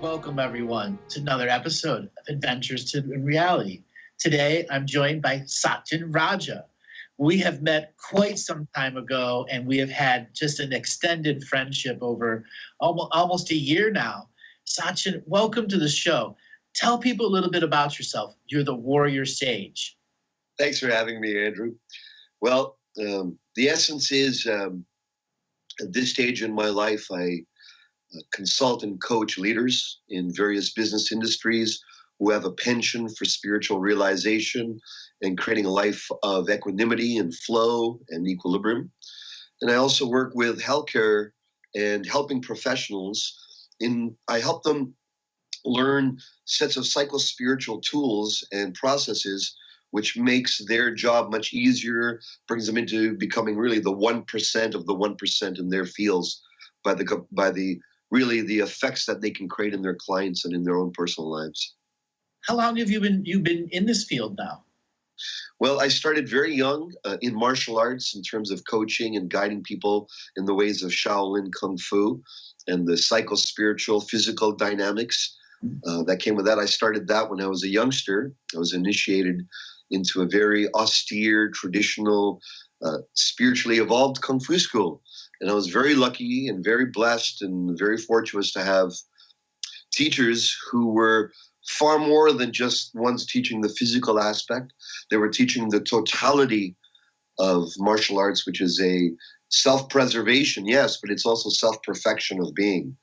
Welcome, everyone, to another episode of Adventures to Reality. Today, I'm joined by Satyen Raja. We have met quite some time ago, and we have had just an extended friendship over almost a year now. Satyen, welcome to the show. Tell people a little bit about yourself. You're the warrior sage. Thanks for having me, Andrew. Well, the essence is at this stage in my life, I consult and coach leaders in various business industries who have a penchant for spiritual realization and creating a life of equanimity and flow and equilibrium. And I also work with healthcare and helping professionals I help them learn sets of psycho-spiritual tools and processes which makes their job much easier, brings them into becoming really the 1% of the 1% in their fields by the really the effects that they can create in their clients and in their own personal lives. How long have you been in this field now? Well, I started very young in martial arts in terms of coaching and guiding people in the ways of Shaolin Kung Fu and the psycho-spiritual physical dynamics that came with that. I started that when I was a youngster. I was initiated into a very austere, traditional, spiritually evolved Kung Fu school. And I was very lucky and very blessed and very fortunate to have teachers who were far more than just ones teaching the physical aspect. They were teaching the totality of martial arts, which is a self-preservation, yes, but it's also self-perfection of being.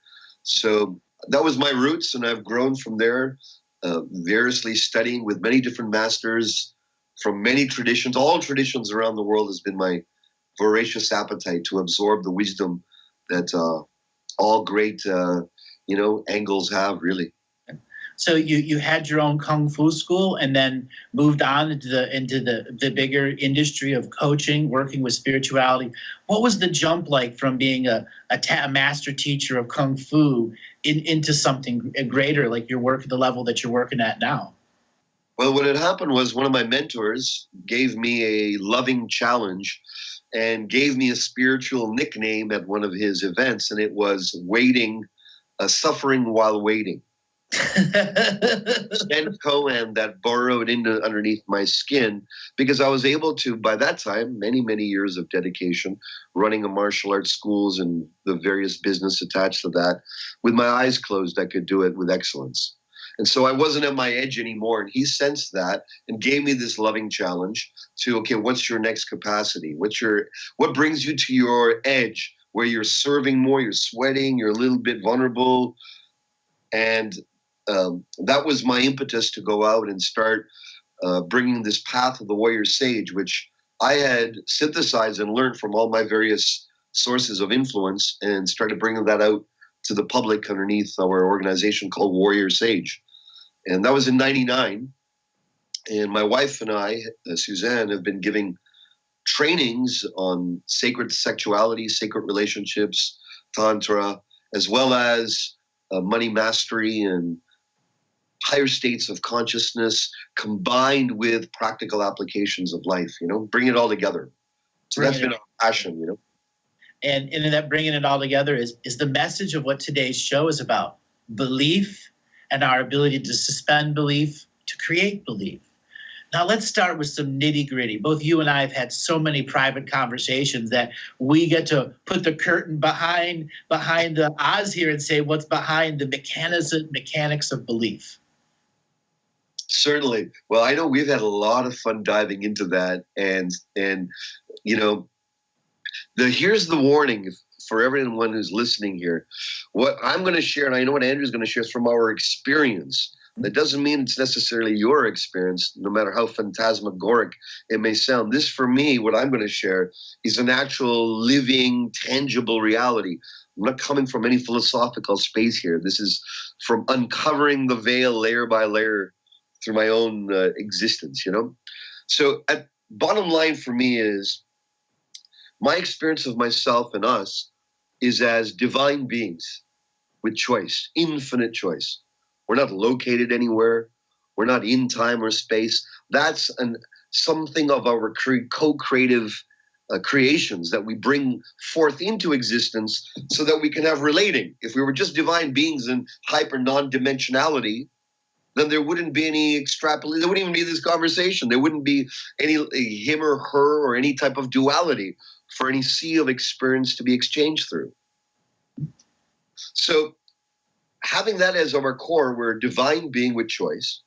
So that was my roots, and I've grown from there, variously studying with many different masters from many traditions. All traditions around the world has been my voracious appetite to absorb the wisdom that all great, angles have, really. So you had your own kung fu school, and then moved on into the bigger industry of coaching, working with spirituality. What was the jump like from being a master teacher of kung fu into something greater, like your work at the level that you're working at now? Well, what had happened was one of my mentors gave me a loving challenge and gave me a spiritual nickname at one of his events, and it was suffering while waiting. Zen koan that burrowed into underneath my skin, because I was able to, by that time, many years of dedication, running a martial arts schools and the various business attached to that, with my eyes closed, I could do it with excellence. And so I wasn't at my edge anymore. And he sensed that and gave me this loving challenge to, okay, what's your next capacity? What brings you to your edge where you're serving more, you're sweating, you're a little bit vulnerable. And that was my impetus to go out and start bringing this path of the warrior sage, which I had synthesized and learned from all my various sources of influence, and started bringing that out to the public underneath our organization called Warrior Sage. And that was in 99. And my wife and I, Suzanne, have been giving trainings on sacred sexuality, sacred relationships, tantra, as well as money mastery and higher states of consciousness combined with practical applications of life, bring it all together. So that's been our passion, And in that bringing it all together is the message of what today's show is about: belief and our ability to suspend belief, to create belief. Now let's start with some nitty gritty. Both you and I have had so many private conversations that we get to put the curtain behind the Oz here and say what's behind the mechanics of belief. Certainly. Well, I know we've had a lot of fun diving into that, and here's the warning for everyone who's listening here. What I'm going to share, and I know what Andrew's going to share, is from our experience. That doesn't mean it's necessarily your experience, no matter how phantasmagoric it may sound. This, for me, what I'm going to share is an actual living, tangible reality. I'm not coming from any philosophical space here. This is from uncovering the veil layer by layer through my own existence, So bottom line for me is my experience of myself and us is as divine beings with choice, infinite choice. We're not located anywhere. We're not in time or space. That's something of our co-creative creations that we bring forth into existence so that we can have relating. If we were just divine beings in hyper non-dimensionality, then there wouldn't be any extrapolation. There wouldn't even be this conversation. There wouldn't be any him or her or any type of duality for any sea of experience to be exchanged through. So having that as our core, we're a divine being with choice.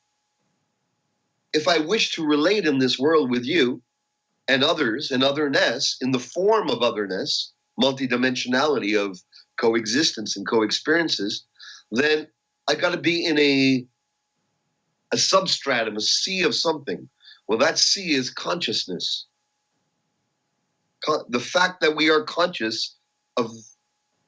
If I wish to relate in this world with you and others and otherness in the form of otherness, multidimensionality of coexistence and co-experiences, then I got to be in a substratum, a sea of something. Well, that sea is consciousness. The fact that we are conscious of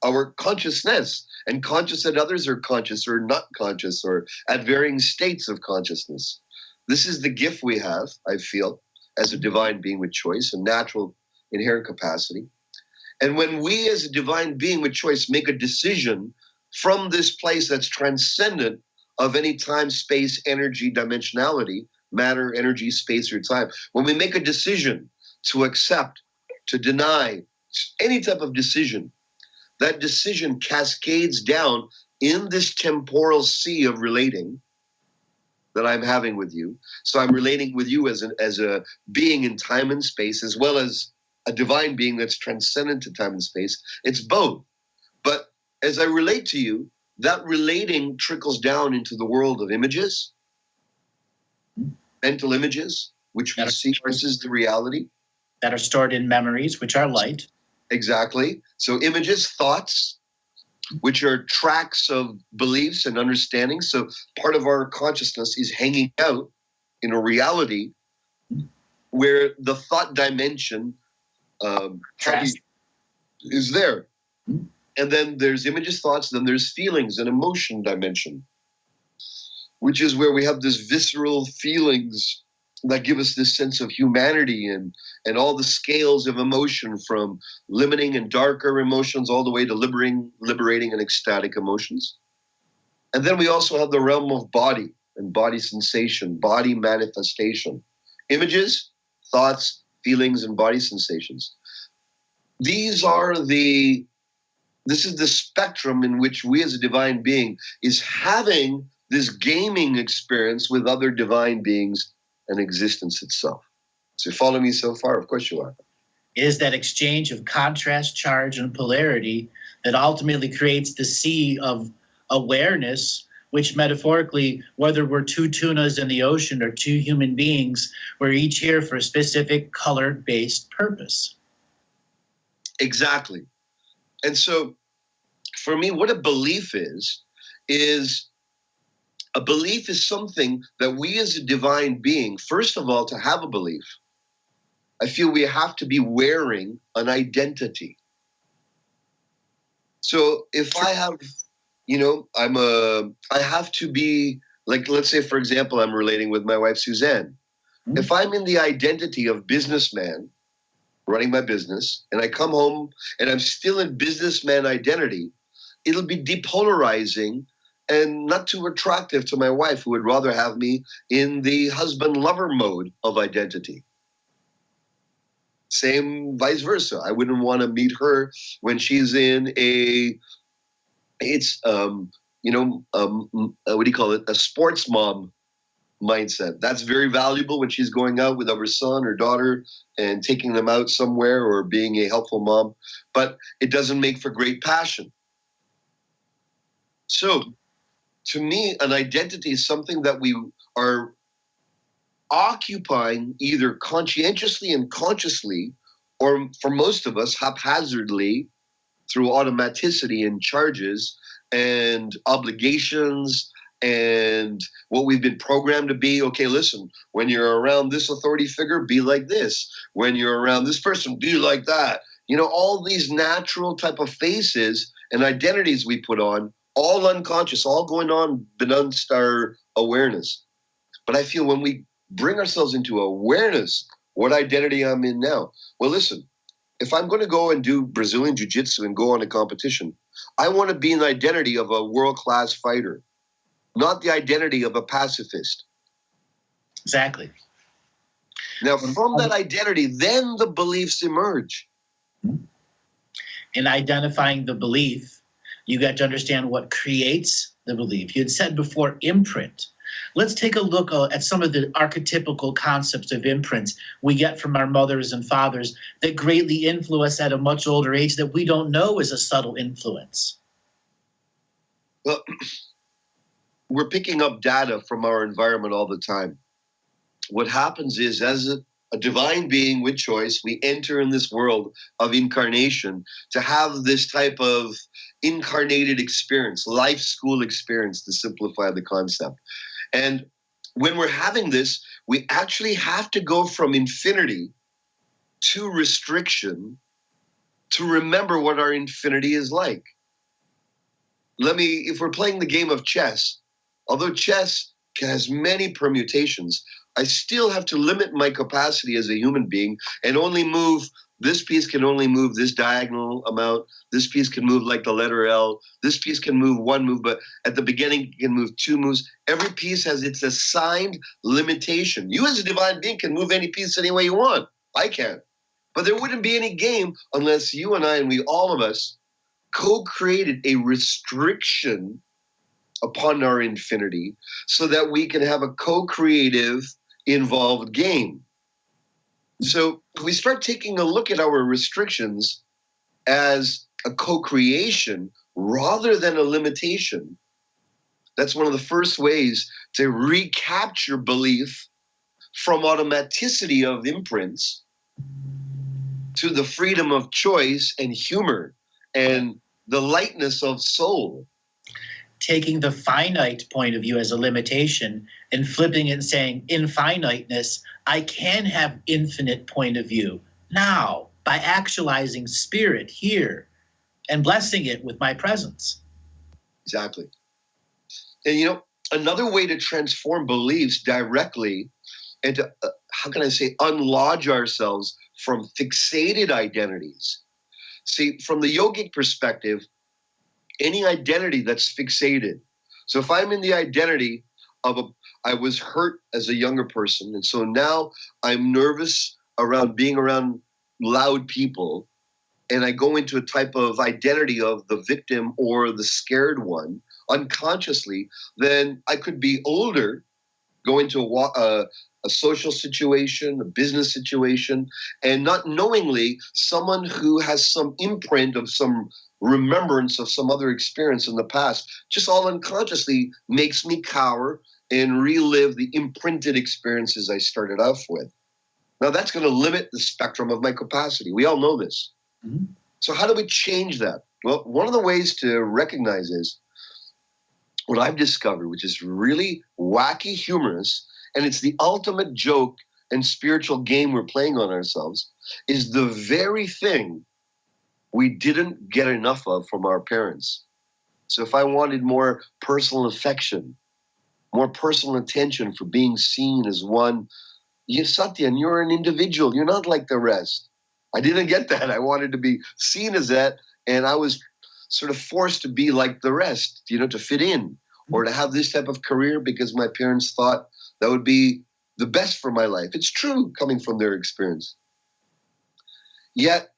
our consciousness and conscious that others are conscious or not conscious or at varying states of consciousness. This is the gift we have, I feel, as a divine being with choice, a natural inherent capacity. And when we as a divine being with choice make a decision from this place that's transcendent of any time, space, energy, dimensionality, matter, energy, space, or time, when we make a decision to accept, to deny, any type of decision, that decision cascades down in this temporal sea of relating that I'm having with you. So I'm relating with you as a being in time and space, as well as a divine being that's transcendent to time and space. It's both. But as I relate to you, that relating trickles down into the world of images, mental images, which we see versus the reality. That are stored in memories, which are light. Exactly. So images, thoughts, which are tracks of beliefs and understandings. So part of our consciousness is hanging out in a reality where the thought dimension is there. And then there's images, thoughts, then there's feelings and emotion dimension, which is where we have this visceral feelings that give us this sense of humanity and all the scales of emotion, from limiting and darker emotions all the way to liberating and ecstatic emotions. And then we also have the realm of body and body sensation, body manifestation, images, thoughts, feelings, and body sensations. This is the spectrum in which we as a divine being is having this gaming experience with other divine beings and existence itself. So you follow me so far? Of course you are. Is that exchange of contrast, charge, and polarity that ultimately creates the sea of awareness, which metaphorically, whether we're two tunas in the ocean or two human beings, we're each here for a specific color-based purpose. Exactly. And so for me, what a belief is a belief is something that we as a divine being, first of all, to have a belief, I feel we have to be wearing an identity. So if I have, I have to be, like, let's say, for example, I'm relating with my wife, Suzanne. Mm-hmm. If I'm in the identity of businessman, running my business, and I come home and I'm still in businessman identity, it'll be depolarizing and not too attractive to my wife, who would rather have me in the husband-lover mode of identity. Same vice versa. I wouldn't want to meet her when she's in a sports mom mindset. That's very valuable when she's going out with her son or daughter and taking them out somewhere or being a helpful mom, but it doesn't make for great passion. So to me, an identity is something that we are occupying either conscientiously and consciously, or for most of us, haphazardly through automaticity and charges and obligations and what we've been programmed to be. Okay, listen, when you're around this authority figure, be like this. When you're around this person, be like that. All these natural type of faces and identities we put on, all unconscious, all going on beneath our awareness. But I feel when we bring ourselves into awareness, what identity I'm in now. Well, listen, if I'm going to go and do Brazilian Jiu-Jitsu and go on a competition, I want to be in the identity of a world-class fighter, not the identity of a pacifist. Exactly. Now, from that identity, then the beliefs emerge. In identifying the belief, you got to understand what creates the belief. You had said before, imprint. Let's take a look at some of the archetypical concepts of imprints we get from our mothers and fathers that greatly influence at a much older age that we don't know is a subtle influence. Well, we're picking up data from our environment all the time. What happens is, as a divine being with choice, we enter in this world of incarnation to have this type of incarnated experience, life school experience, to simplify the concept. And when we're having this, we actually have to go from infinity to restriction to remember what our infinity is like. If we're playing the game of chess, although chess has many permutations, I still have to limit my capacity as a human being and only move. This piece can only move this diagonal amount. This piece can move like the letter L. This piece can move one move, but at the beginning it can move two moves. Every piece has its assigned limitation. You as a divine being can move any piece any way you want. I can. But there wouldn't be any game unless you and I, and we, all of us, co-created a restriction upon our infinity so that we can have a co-creative involved game. So we start taking a look at our restrictions as a co-creation rather than a limitation. That's one of the first ways to recapture belief from automaticity of imprints to the freedom of choice and humor and the lightness of soul. Taking the finite point of view as a limitation and flipping it and saying, in finiteness, I can have infinite point of view now by actualizing spirit here and blessing it with my presence. Exactly. And another way to transform beliefs directly and to, unlodge ourselves from fixated identities. See, from the yogic perspective, any identity that's fixated. So if I'm in the identity of I was hurt as a younger person, and so now I'm nervous around being around loud people, and I go into a type of identity of the victim or the scared one unconsciously, then I could be older, go into a social situation, a business situation, and not knowingly, someone who has some imprint of some remembrance of some other experience in the past, just all unconsciously makes me cower and relive the imprinted experiences I started off with. Now that's going to limit the spectrum of my capacity. We all know this. Mm-hmm. So how do we change that? Well, one of the ways to recognize is what I've discovered, which is really wacky humorous, and it's the ultimate joke and spiritual game we're playing on ourselves, is the very thing we didn't get enough of from our parents. So if I wanted more personal affection, more personal attention for being seen as one, Satyen, you're an individual. You're not like the rest. I didn't get that. I wanted to be seen as that, and I was sort of forced to be like the rest, to fit in or to have this type of career because my parents thought that would be the best for my life. It's true coming from their experience. Yet,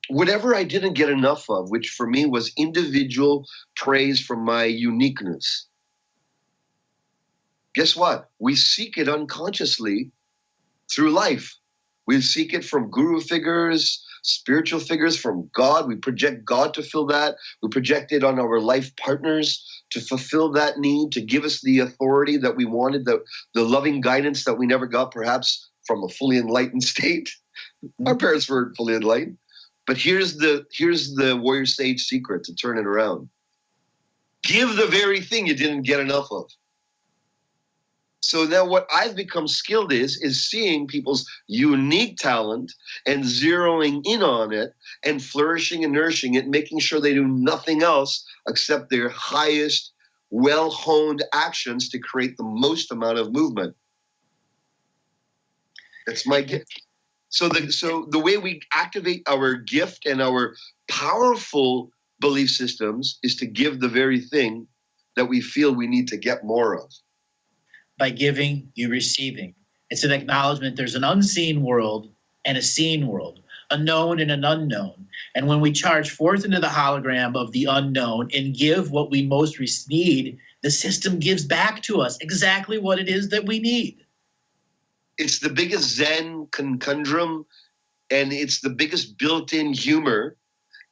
whatever I didn't get enough of, which for me was individual praise from my uniqueness, guess what? We seek it unconsciously through life. We seek it from guru figures, spiritual figures, from God. We project God to fill that. We project it on our life partners to fulfill that need, to give us the authority that we wanted, the loving guidance that we never got, perhaps from a fully enlightened state. Our parents weren't fully enlightened. But here's the warrior sage secret to turn it around. Give the very thing you didn't get enough of. So now what I've become skilled is seeing people's unique talent and zeroing in on it and flourishing and nourishing it, making sure they do nothing else except their highest, well-honed actions to create the most amount of movement. That's my gift. So the way we activate our gift and our powerful belief systems is to give the very thing that we feel we need to get more of. By giving, you receiving. It's an acknowledgement there's an unseen world and a seen world, a known and an unknown. And when we charge forth into the hologram of the unknown and give what we most need, the system gives back to us exactly what it is that we need. It's the biggest Zen conundrum, and it's the biggest built-in humor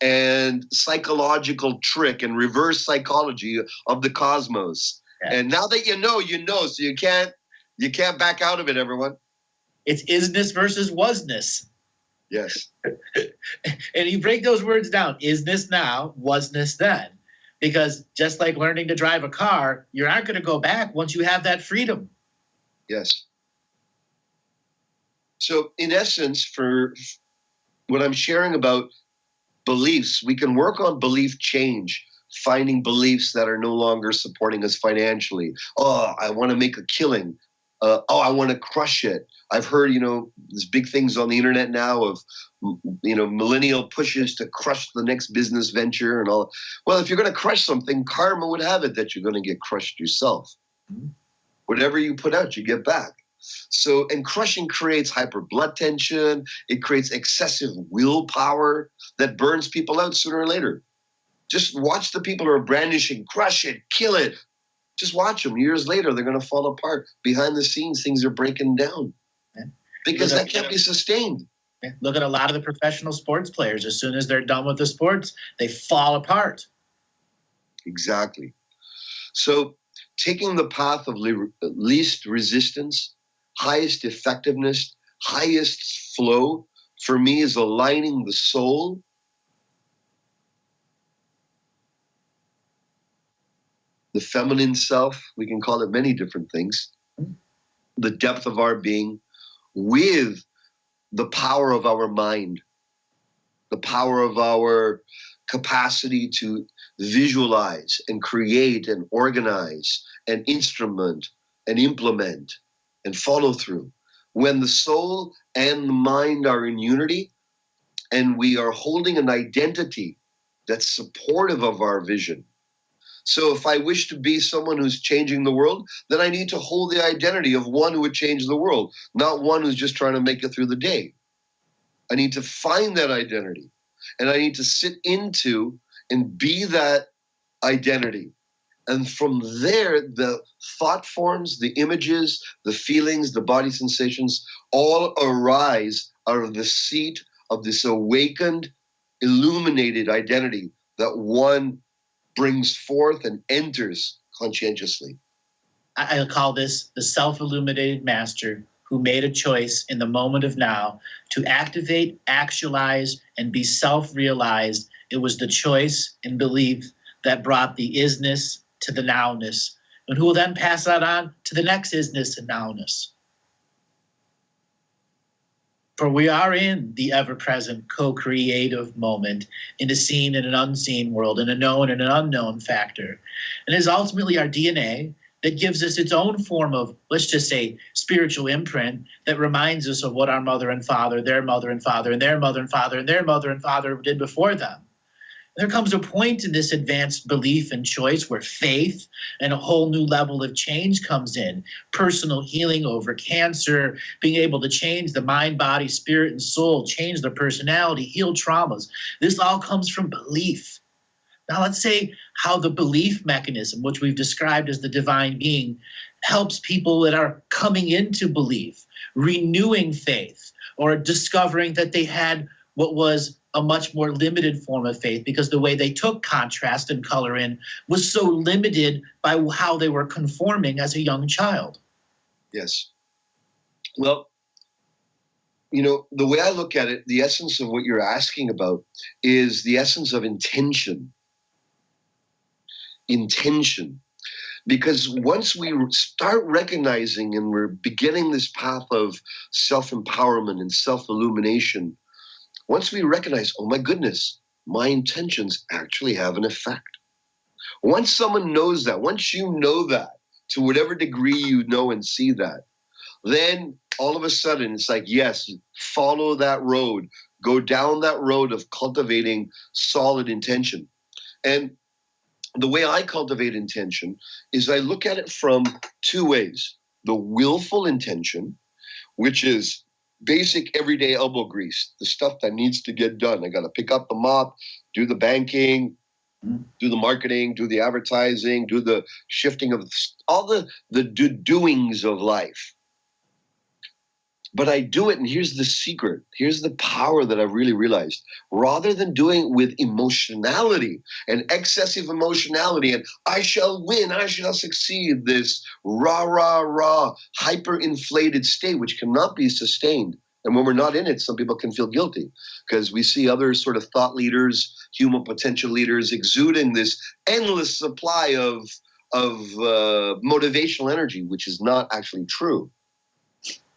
and psychological trick and reverse psychology of the cosmos. Yeah. And now that you know, so you can't back out of it, everyone. It's isness versus wasness. Yes. And you break those words down, isness now, wasness then. Because just like learning to drive a car, you aren't going to go back once you have that freedom. Yes. So in essence, for what I'm sharing about beliefs, we can work on belief change, finding beliefs that are no longer supporting us financially. Oh, I want to make a killing. I want to crush it. I've heard, there's big things on the internet now of, millennial pushes to crush the next business venture and all. Well, if you're going to crush something, karma would have it that you're going to get crushed yourself. Mm-hmm. Whatever you put out, you get back. So, and crushing creates hyper blood tension. It creates excessive willpower that burns people out sooner or later. Just watch the people who are brandishing, crush it, kill it. Just watch them. Years later, they're going to fall apart. Behind the scenes, things are breaking down because that can't be sustained. Look at a lot of the professional sports players. As soon as they're done with the sports, they fall apart. Exactly. So taking the path of least resistance, highest effectiveness, highest flow, for me is aligning the soul, the feminine self, we can call it many different things, the depth of our being, with the power of our mind, the power of our capacity to visualize and create and organize and instrument and implement and follow through. When the soul and the mind are in unity and we are holding an identity that's supportive of our vision. So if I wish to be someone who's changing the world, then I need to hold the identity of one who would change the world, not one who's just trying to make it through the day. I need to find that identity, and I need to sit into and be that identity. And from there, the thought forms, the images, the feelings, the body sensations all arise out of the seat of this awakened, illuminated identity that one brings forth and enters conscientiously. I call this the self-illuminated master who made a choice in the moment of now to activate, actualize, and be self-realized. It was the choice and belief that brought the isness to the nowness, and who will then pass that on to the next isness and nowness. For we are in the ever-present co-creative moment in a seen and an unseen world, in a known and an unknown factor. And it is ultimately our DNA that gives us its own form of, let's just say, spiritual imprint that reminds us of what our mother and father, their mother and father, and their mother and father, and their mother and father did before them. There comes a point in this advanced belief and choice where faith and a whole new level of change comes in. Personal healing over cancer, being able to change the mind, body, spirit, and soul, change the personality, heal traumas. This all comes from belief. Now let's say how the belief mechanism, which we've described as the divine being, helps people that are coming into belief, renewing faith, or discovering that they had what was a much more limited form of faith because the way they took contrast and color in was so limited by how they were conforming as a young child. Yes. Well, the way I look at it, the essence of what you're asking about is the essence of intention. Intention. Because once we start recognizing and we're beginning this path of self-empowerment and self-illumination, once we recognize, oh my goodness, my intentions actually have an effect. Once someone knows that, once you know that, to whatever degree you know and see that, then all of a sudden it's like, yes, follow that road. Go down that road of cultivating solid intention. And the way I cultivate intention is I look at it from two ways. The willful intention which is basic everyday elbow grease, the stuff that needs to get done. I got to pick up the mop, do the banking, do the marketing, do the advertising, do the shifting of all the doings of life. But I do it, and here's the secret. Here's the power that I've really realized. Rather than doing it with emotionality and excessive emotionality, and I shall win, I shall succeed, this rah, rah, rah, hyper-inflated state, which cannot be sustained. And when we're not in it, some people can feel guilty because we see other sort of thought leaders, human potential leaders exuding this endless supply of motivational energy, which is not actually true.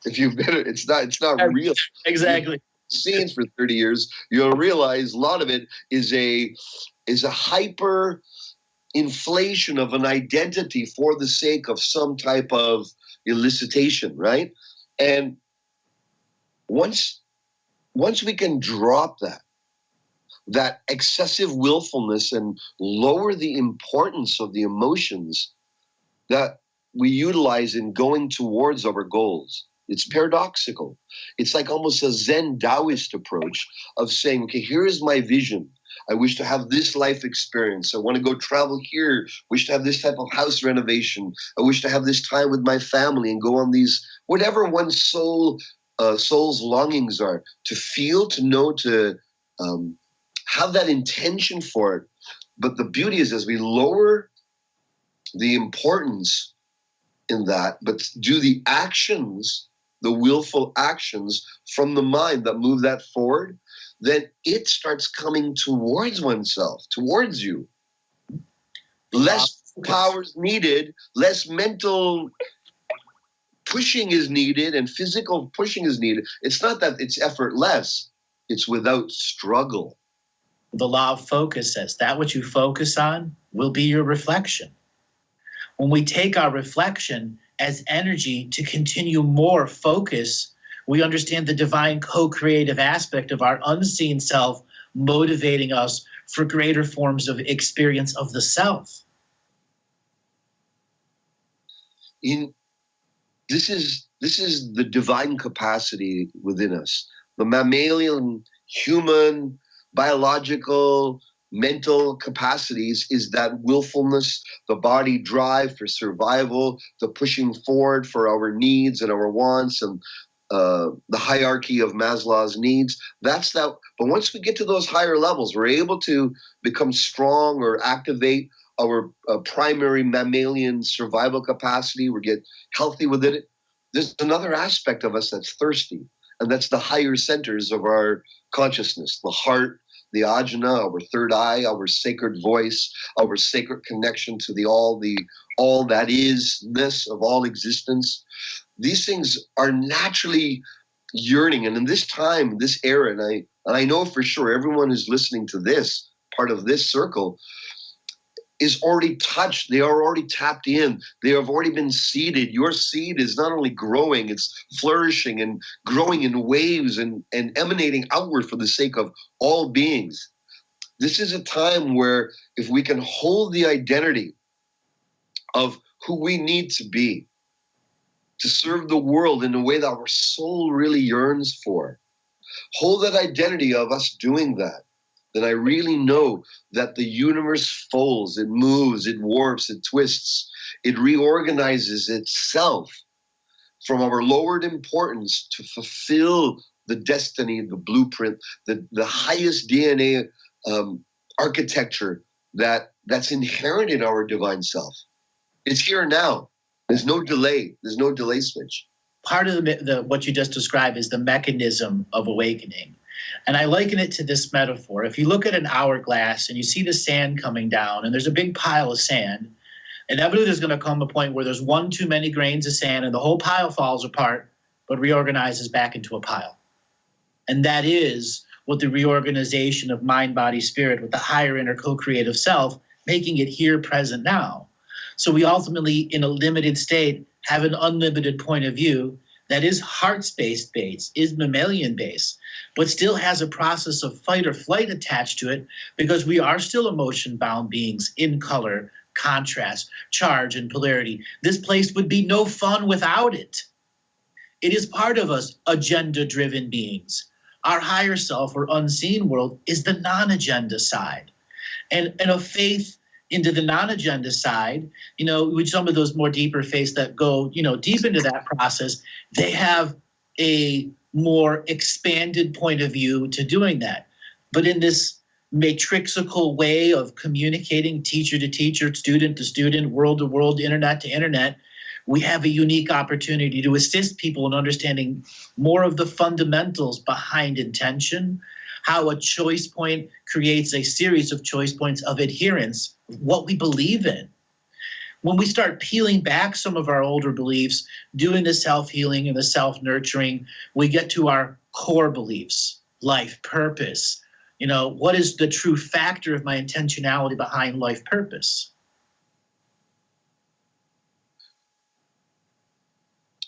If you've been, it's not real. Exactly. Scenes for 30 years, you'll realize a lot of it is a hyper inflation of an identity for the sake of some type of elicitation, right? And once we can drop that excessive willfulness and lower the importance of the emotions that we utilize in going towards our goals. It's paradoxical. It's like almost a Zen Taoist approach of saying, okay, here is my vision. I wish to have this life experience. I want to go travel here. Wish to have this type of house renovation. I wish to have this time with my family and go on these, whatever one's soul's longings are, to feel, to know, to have that intention for it. But the beauty is as we lower the importance in that, but do the actions, the willful actions from the mind that move that forward, then it starts coming towards oneself, towards you. Less power is needed, less mental pushing is needed, and physical pushing is needed. It's not that it's effortless, it's without struggle. The law of focus says that what you focus on will be your reflection. When we take our reflection as energy to continue more focus, we understand the divine co-creative aspect of our unseen self motivating us for greater forms of experience of the self. This is the divine capacity within us. The mammalian, human, biological, mental capacities is that willfulness, the body drive for survival, the pushing forward for our needs and our wants, and the hierarchy of Maslow's needs. That's that. But once we get to those higher levels, we're able to become strong or activate our primary mammalian survival capacity. We get healthy with it. There's another aspect of us that's thirsty, and that's the higher centers of our consciousness, the heart, the ajna, our third eye, our sacred voice, our sacred connection to the all that is-ness of all existence. These things are naturally yearning. And in this time, this era, and I know for sure everyone who's listening to this, part of this circle, is already touched. They are already tapped in. They have already been seeded. Your seed is not only growing, it's flourishing and growing in waves and emanating outward for the sake of all beings. This is a time where if we can hold the identity of who we need to be to serve the world in a way that our soul really yearns for, hold that identity of us doing that, then I really know that the universe folds, it moves, it warps, it twists, it reorganizes itself from our lowered importance to fulfill the destiny, the blueprint, the highest DNA architecture that's inherent in our divine self. It's here now. There's no delay. There's no delay switch. Part of what you just described is the mechanism of awakening. And I liken it to this metaphor. If you look at an hourglass and you see the sand coming down and there's a big pile of sand, inevitably there's going to come a point where there's one too many grains of sand and the whole pile falls apart, but reorganizes back into a pile. And that is what the reorganization of mind, body, spirit with the higher inner co-creative self, making it here, present, now. So we ultimately, in a limited state, have an unlimited point of view that is heart-based, is mammalian-based, but still has a process of fight or flight attached to it because we are still emotion-bound beings in color, contrast, charge, and polarity. This place would be no fun without it. It is part of us, agenda-driven beings. Our higher self or unseen world is the non-agenda side. And a faith into the non-agenda side, with some of those more deeper faiths that go, deep into that process, they have a more expanded point of view to doing that. But in this matrixical way of communicating teacher to teacher, student to student, world to world, internet to internet, we have a unique opportunity to assist people in understanding more of the fundamentals behind intention, how a choice point creates a series of choice points of adherence, what we believe in. When we start peeling back some of our older beliefs, doing the self-healing and the self-nurturing, we get to our core beliefs, life purpose. What is the true factor of my intentionality behind life purpose?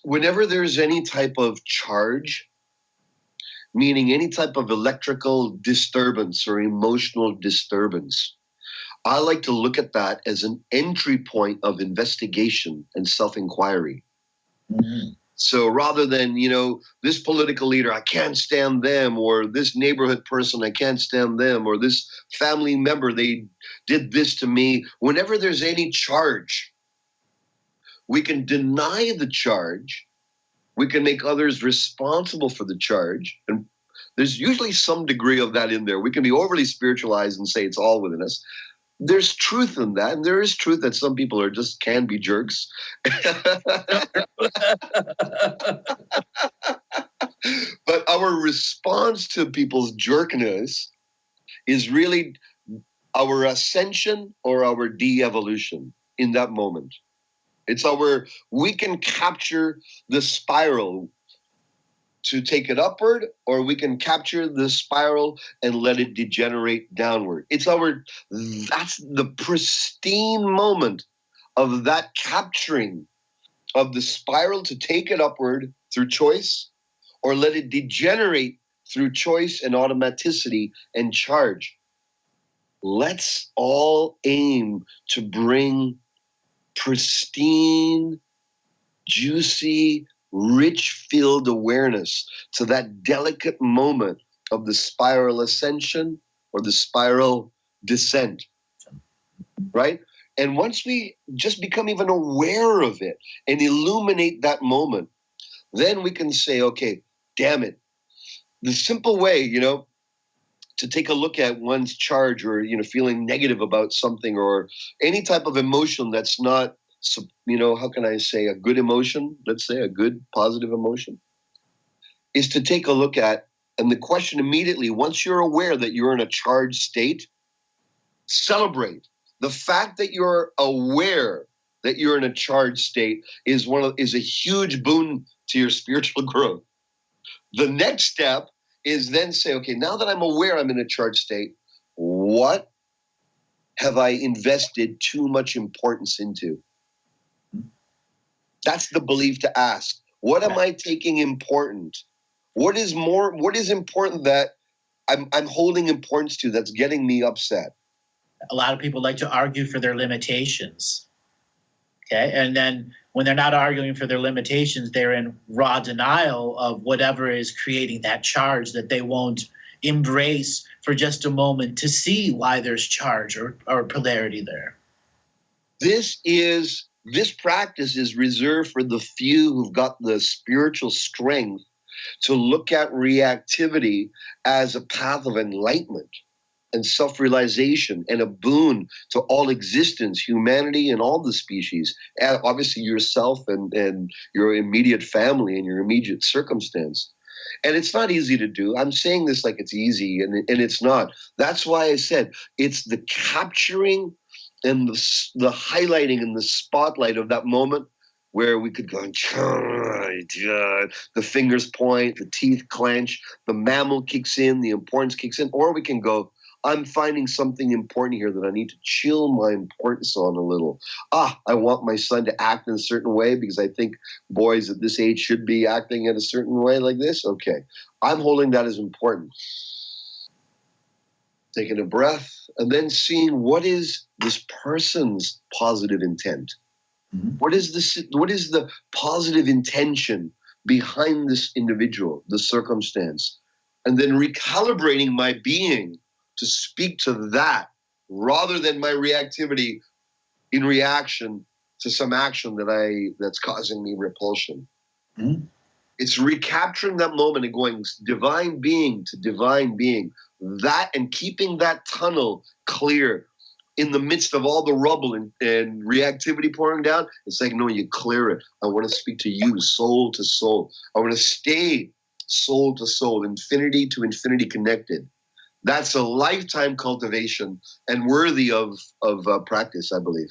Whenever there's any type of charge, meaning any type of electrical disturbance or emotional disturbance, I like to look at that as an entry point of investigation and self-inquiry. Mm-hmm. So rather than, this political leader, I can't stand them, or this neighborhood person, I can't stand them, or this family member, they did this to me. Whenever there's any charge, we can deny the charge. We can make others responsible for the charge. And there's usually some degree of that in there. We can be overly spiritualized and say it's all within us. There's truth in that. And there is truth that some people can be jerks. But our response to people's jerkness is really our ascension or our de-evolution in that moment. We can capture the spiral to take it upward, or we can capture the spiral and let it degenerate downward. That's the pristine moment of that capturing of the spiral to take it upward through choice, or let it degenerate through choice and automaticity and charge. Let's all aim to bring pristine, juicy, rich filled awareness to that delicate moment of the spiral ascension or the spiral descent, right? And once we just become even aware of it and illuminate that moment, then we can say, okay, damn it. The simple way, to take a look at one's charge or, feeling negative about something or any type of emotion that's not, how can I say, a good emotion, let's say a good positive emotion, is to take a look at, and the question immediately, once you're aware that you're in a charged state, celebrate. The fact that you're aware that you're in a charged state is a huge boon to your spiritual growth. The next step is then say, okay, now that I'm aware I'm in a charged state, what have I invested too much importance into? That's the belief to ask. What am I taking important? What is important that I'm holding importance to that's getting me upset? A lot of people like to argue for their limitations. Okay. And then when they're not arguing for their limitations, they're in raw denial of whatever is creating that charge that they won't embrace for just a moment to see why there's charge or polarity there. This practice is reserved for the few who've got the spiritual strength to look at reactivity as a path of enlightenment and self-realization and a boon to all existence, humanity and all the species, and obviously yourself and your immediate family and your immediate circumstance. And it's not easy to do. I'm saying this like it's easy, and it's not. That's why I said it's the capturing and the highlighting and the spotlight of that moment where we could go, the fingers point, the teeth clench, the mammal kicks in, the importance kicks in, or we can go, I'm finding something important here that I need to chill my importance on a little. I want my son to act in a certain way because I think boys at this age should be acting in a certain way like this. Okay, I'm holding that as important. Taking a breath and then seeing what is this person's positive intent. Mm-hmm. What is the positive intention behind this individual, the circumstance, and then recalibrating my being to speak to that rather than my reactivity in reaction to some action that's causing me repulsion. Mm-hmm. It's recapturing that moment and going divine being to divine being, that and keeping that tunnel clear in the midst of all the rubble and reactivity pouring down. It's like, no, you clear it. I want to speak to you, soul to soul. I want to stay soul to soul, infinity to infinity connected. That's a lifetime cultivation and worthy of practice, I believe.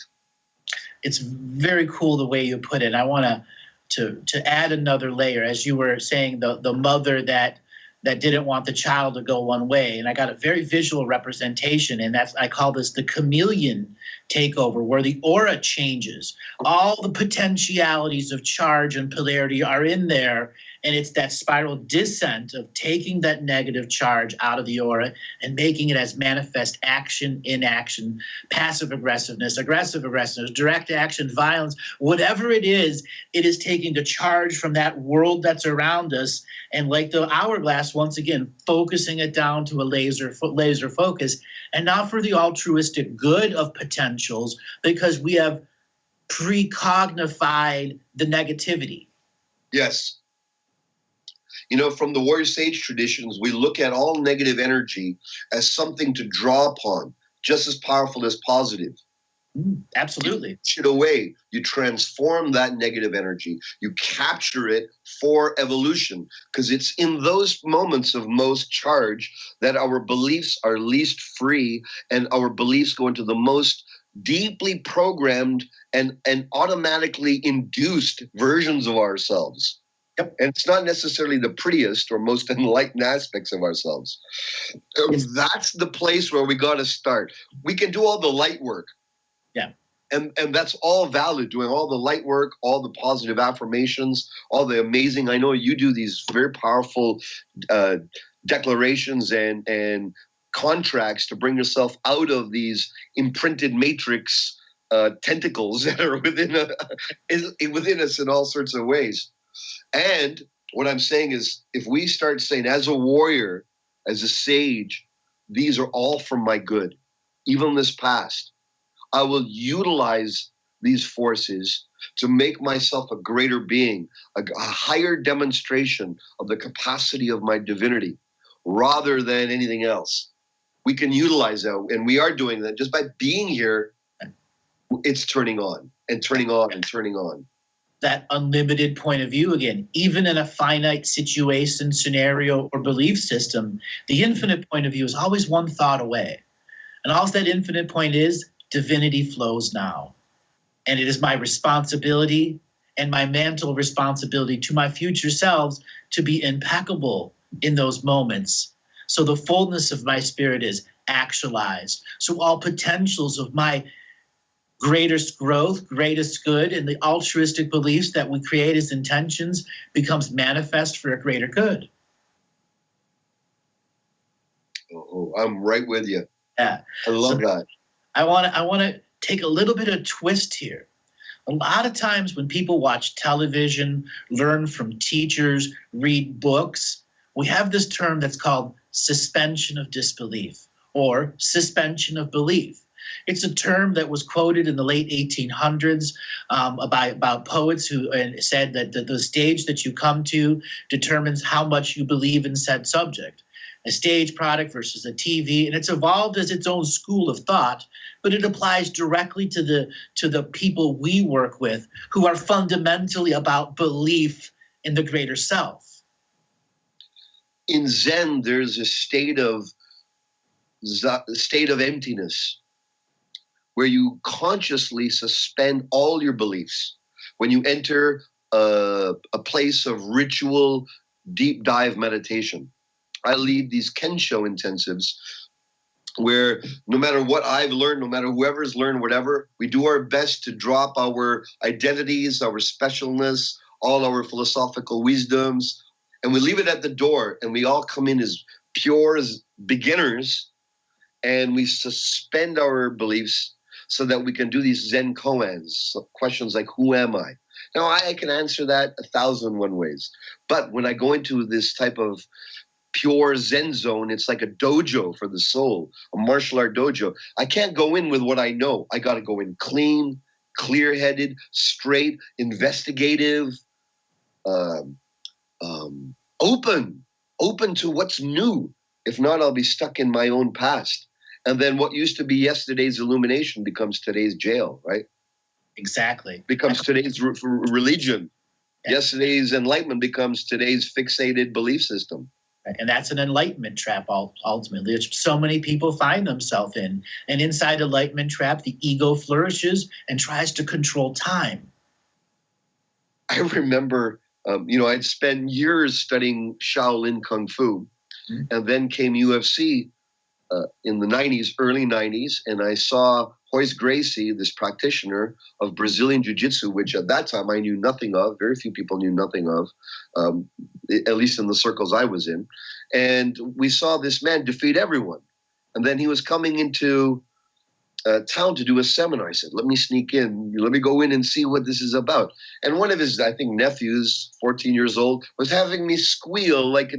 It's very cool the way you put it. I want to add another layer, as you were saying, the mother that didn't want the child to go one way, and I got a very visual representation, and I call this the chameleon takeover, where the aura changes. All the potentialities of charge and polarity are in there, and it's that spiral descent of taking that negative charge out of the aura and making it as manifest action, inaction, passive aggressiveness, direct action, violence, whatever it is taking the charge from that world that's around us, and like the hourglass, once again, focusing it down to a laser focus, and not for the altruistic good of potentials, because we have precognified the negativity. Yes. From the warrior sage traditions, we look at all negative energy as something to draw upon, just as powerful as positive. Absolutely. You push it away. You transform that negative energy. You capture it for evolution, because it's in those moments of most charge that our beliefs are least free, and our beliefs go into the most deeply programmed and automatically induced versions of ourselves. Yep. And it's not necessarily the prettiest or most enlightened aspects of ourselves. That's the place where we got to start. We can do all the light work. Yeah. And that's all valid, doing all the light work, all the positive affirmations, all the amazing, I know you do these very powerful declarations and contracts to bring yourself out of these imprinted matrix tentacles that are within us in all sorts of ways. And what I'm saying is, if we start saying, as a warrior, as a sage, these are all for my good, even this past, I will utilize these forces to make myself a greater being, a higher demonstration of the capacity of my divinity, rather than anything else. We can utilize that, and we are doing that just by being here. It's turning on and turning on and turning on. That unlimited point of view again, even in a finite situation, scenario, or belief system, the infinite point of view is always one thought away. And all that infinite point is, divinity flows now. And it is my responsibility and my mantle responsibility to my future selves to be impeccable in those moments. So the fullness of my spirit is actualized. So all potentials of my greatest growth, greatest good, and the altruistic beliefs that we create as intentions becomes manifest for a greater good. Oh, I'm right with you. Yeah. I love that. I want to take a little bit of twist here. A lot of times when people watch television, learn from teachers, read books, we have this term that's called suspension of disbelief or suspension of belief. It's a term that was quoted in the late 1800s about poets who said that the stage that you come to determines how much you believe in said subject. A stage product versus a TV, and it's evolved as its own school of thought, but it applies directly to the people we work with, who are fundamentally about belief in the greater self. In Zen, there's a state of emptiness where you consciously suspend all your beliefs. When you enter a place of ritual, deep dive meditation, I lead these Kensho intensives where no matter what I've learned, no matter whoever's learned whatever, we do our best to drop our identities, our specialness, all our philosophical wisdoms, and we leave it at the door, and we all come in as pure as beginners, and we suspend our beliefs so that we can do these Zen koans, questions like, who am I? Now, I can answer that 1,001 ways. But when I go into this type of pure Zen zone, it's like a dojo for the soul, a martial art dojo. I can't go in with what I know. I got to go in clean, clear-headed, straight, investigative, um, open to what's new. If not, I'll be stuck in my own past. And then what used to be yesterday's illumination becomes today's jail, right? Exactly. Becomes today's religion. Yeah. Yesterday's enlightenment becomes today's fixated belief system. And that's an enlightenment trap, ultimately, which so many people find themselves in. And inside enlightenment trap, the ego flourishes and tries to control time. I remember, I'd spent years studying Shaolin Kung Fu, and then came UFC in the 90s, early 90s, and I saw Royce Gracie, this practitioner of Brazilian Jiu-Jitsu, which at that time I knew nothing of. Very few people knew nothing of, at least in the circles I was in. And we saw this man defeat everyone. And then he was coming into town to do a seminar. I said, let me sneak in. Let me go in and see what this is about. And one of his, I think, nephews, 14 years old, was having me squeal like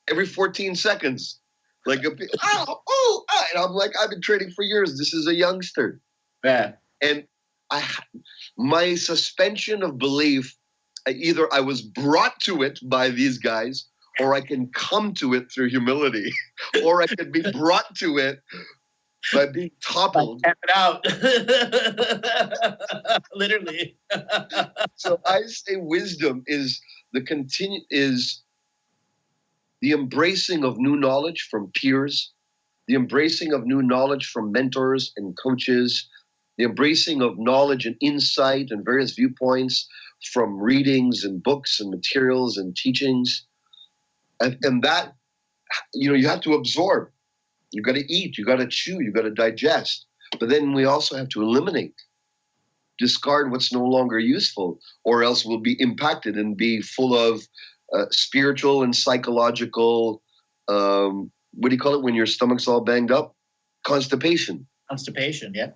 every 14 seconds. Like, and I'm like, I've been training for years. This is a youngster. Yeah. And my suspension of belief, either I was brought to it by these guys, or I can come to it through humility, or I can be brought to it by being toppled. Out. Literally. So I say wisdom is the embracing of new knowledge from peers, the embracing of new knowledge from mentors and coaches, the embracing of knowledge and insight and various viewpoints from readings and books and materials and teachings. And that, you have to absorb. You got to eat, you got to chew, you got to digest. But then we also have to eliminate, discard what's no longer useful, or else we'll be impacted and be full of spiritual and psychological, what do you call it when your stomach's all banged up? Constipation. Constipation, yeah.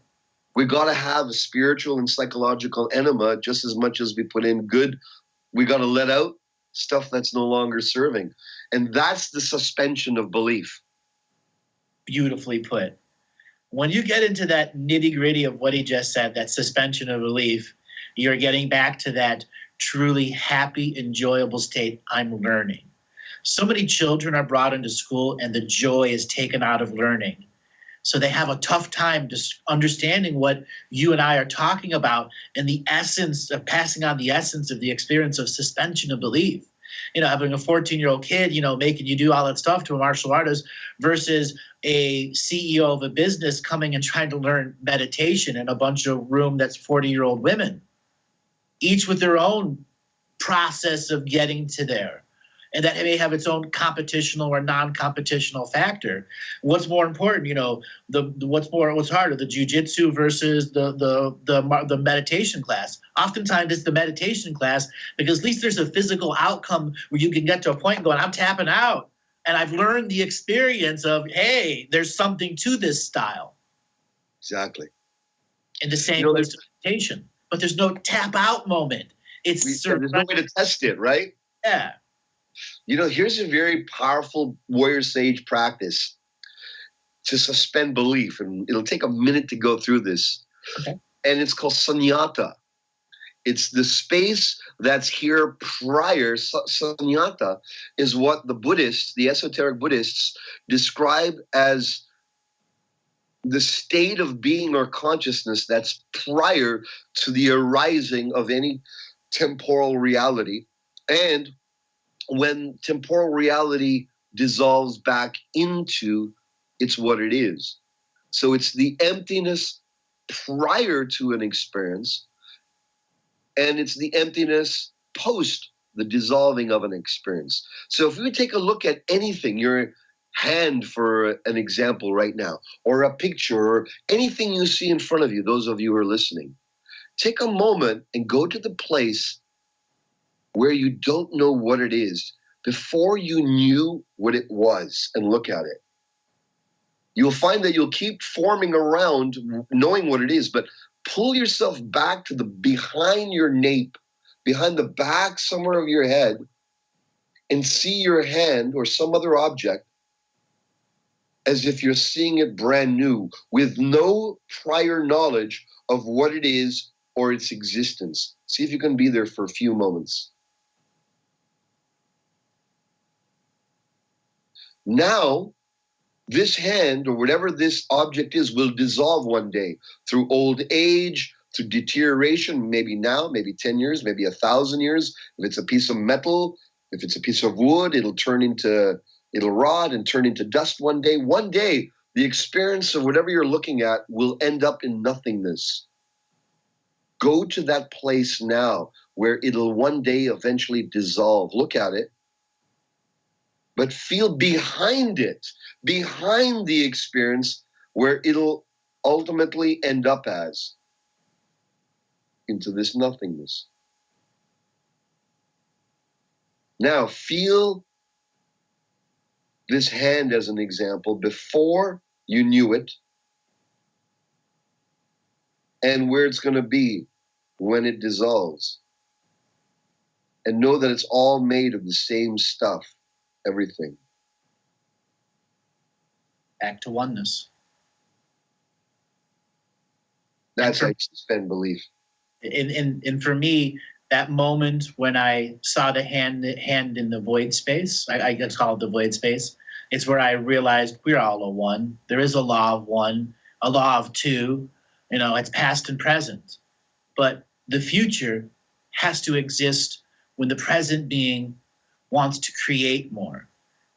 We got to have a spiritual and psychological enema just as much as we put in good. We got to let out stuff that's no longer serving. And that's the suspension of belief. Beautifully put. When you get into that nitty-gritty of what he just said, that suspension of belief, you're getting back to that truly happy, enjoyable state. I'm learning. So many children are brought into school and the joy is taken out of learning. So they have a tough time just understanding what you and I are talking about and the essence of passing on the essence of the experience of suspension of belief. Having a 14-year-old kid, making you do all that stuff to a martial artist versus a CEO of a business coming and trying to learn meditation in a bunch of room that's 40-year-old women, each with their own process of getting to there. And that may have its own competitional or non-competitional factor. What's more important, what's harder, the jiu-jitsu versus the meditation class? Oftentimes it's the meditation class because at least there's a physical outcome where you can get to a point going, I'm tapping out. And I've learned the experience of, hey, there's something to this style. Exactly. In the same way as meditation. But there's no tap out moment. There's no way to test it, right? Yeah. Here's a very powerful warrior sage practice to suspend belief. And it'll take a minute to go through this. Okay. And it's called sunyata. It's the space that's here prior. Sunyata is what the Buddhists, the esoteric Buddhists, describe as the state of being or consciousness that's prior to the arising of any temporal reality. And when temporal reality dissolves back into it's what it is. So it's the emptiness prior to an experience, and it's the emptiness post the dissolving of an experience. So if we take a look at anything, your hand for an example right now, or a picture, or anything you see in front of you, those of you who are listening, take a moment and go to the place where you don't know what it is before you knew what it was and look at it. You'll find that you'll keep forming around knowing what it is, but pull yourself back to the behind your nape behind the back somewhere of your head and see your hand or some other object as if you're seeing it brand new with no prior knowledge of what it is or its existence. See if you can be there for a few moments. Now, this hand or whatever this object is will dissolve one day through old age, through deterioration, maybe now, maybe 10 years, maybe 1,000 years. If it's a piece of metal, if it's a piece of wood, it'll rot and turn into dust one day. One day, the experience of whatever you're looking at will end up in nothingness. Go to that place now where it'll one day eventually dissolve. Look at it, but feel behind it, behind the experience where it'll ultimately end up as, into this nothingness. Now feel this hand as an example before you knew it and where it's going to be when it dissolves. And know that it's all made of the same stuff, everything. Back to oneness. That's how you suspend belief. And for me, that moment when I saw the hand in the void space, I guess call it the void space, it's where I realized we're all a one. There is a law of one, a law of two. It's past and present. But the future has to exist when the present being wants to create more.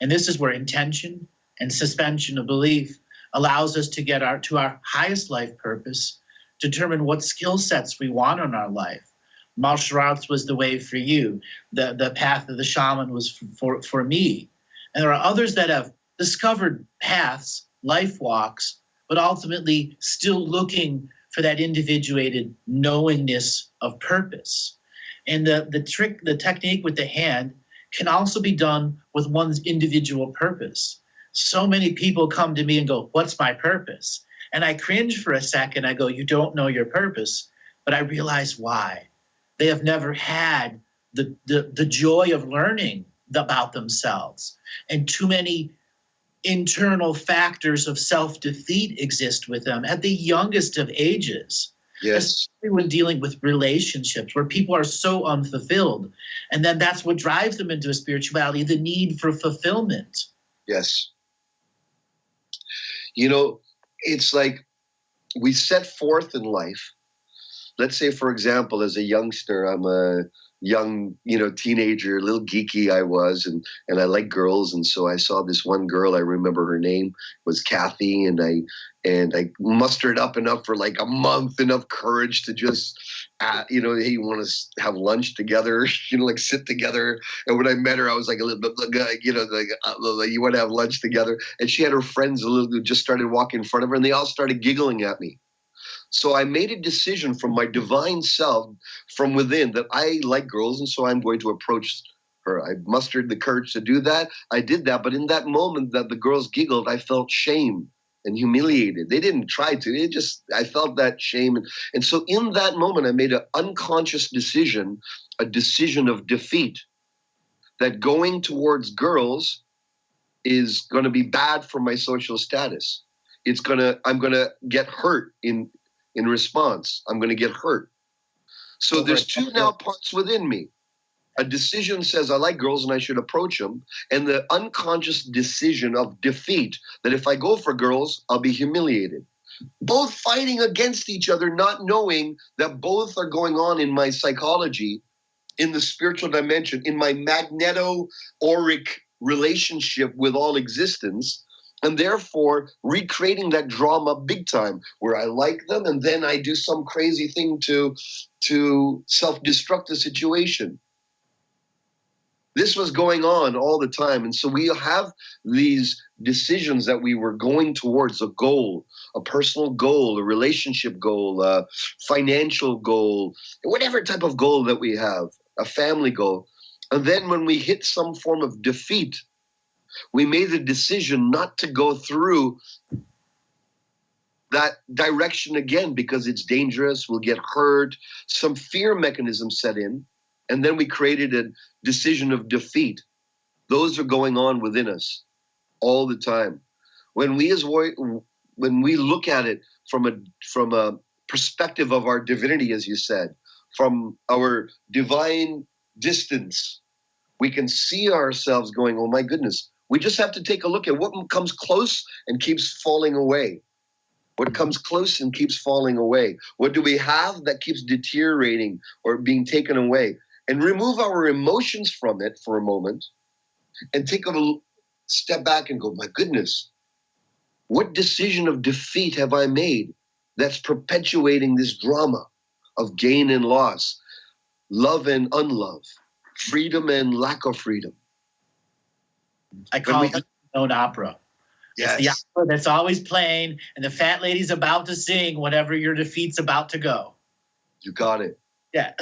And this is where intention and suspension of belief allows us to get to our highest life purpose, determine what skill sets we want in our life. Martial arts was the way for you. The path of the shaman was for me. And there are others that have discovered paths, life walks, but ultimately still looking for that individuated knowingness of purpose. And the technique with the hand can also be done with one's individual purpose. So many people come to me and go, "What's my purpose?" And I cringe for a second. I go, "You don't know your purpose," but I realize why. They have never had the joy of learning about themselves. And too many internal factors of self-defeat exist with them at the youngest of ages. Yes. Especially when dealing with relationships where people are so unfulfilled. And then that's what drives them into spirituality, the need for fulfillment. Yes. It's like we set forth in life. Let's say, for example, as a youngster, I'm a young, teenager, a little geeky I was, and I like girls. And so I saw this one girl, I remember her name was Kathy, and I mustered up enough for like a month, enough courage to just, hey, you want to have lunch together, like sit together. And when I met her, I was like a little bit, you want to have lunch together. And she had her friends who just started walking in front of her, and they all started giggling at me. So I made a decision from my divine self, from within, that I like girls, and so I'm going to approach her. I mustered the courage to do that. I did that, but in that moment that the girls giggled, I felt shame and humiliated. They didn't try to. I felt that shame. And so in that moment, I made an unconscious decision, a decision of defeat, that going towards girls is going to be bad for my social status. I'm going to get hurt in response. I'm going to get hurt. So there's two now parts within me. A decision says I like girls and I should approach them, and the unconscious decision of defeat, that if I go for girls, I'll be humiliated. Both fighting against each other, not knowing that both are going on in my psychology, in the spiritual dimension, in my magneto-auric relationship with all existence, and therefore recreating that drama big time, where I like them and then I do some crazy thing to self-destruct the situation. This was going on all the time. And so we have these decisions that we were going towards a goal, a personal goal, a relationship goal, a financial goal, whatever type of goal that we have, a family goal. And then when we hit some form of defeat, we made the decision not to go through that direction again because it's dangerous, we'll get hurt, some fear mechanism set in. And then we created a decision of defeat. Those are going on within us all the time. When we look at it from a perspective of our divinity, as you said, from our divine distance, we can see ourselves going, oh my goodness, we just have to take a look at what comes close and keeps falling away. What comes close and keeps falling away? What do we have that keeps deteriorating or being taken away? And remove our emotions from it for a moment and take a step back and go, my goodness, what decision of defeat have I made that's perpetuating this drama of gain and loss, love and unlove, freedom and lack of freedom? I call it the known opera. Yes. It's the opera that's always playing, and the fat lady's about to sing whatever your defeat's about to go. You got it. Yeah.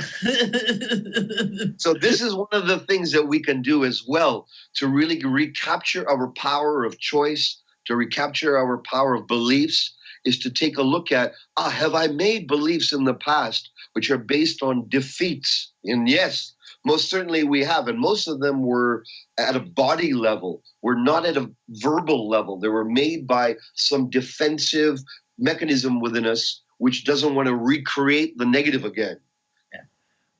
So this is one of the things that we can do as well to really recapture our power of choice, to recapture our power of beliefs, is to take a look at, have I made beliefs in the past which are based on defeats? And yes, most certainly we have. And most of them were at a body level, were not at a verbal level. They were made by some defensive mechanism within us which doesn't want to recreate the negative again.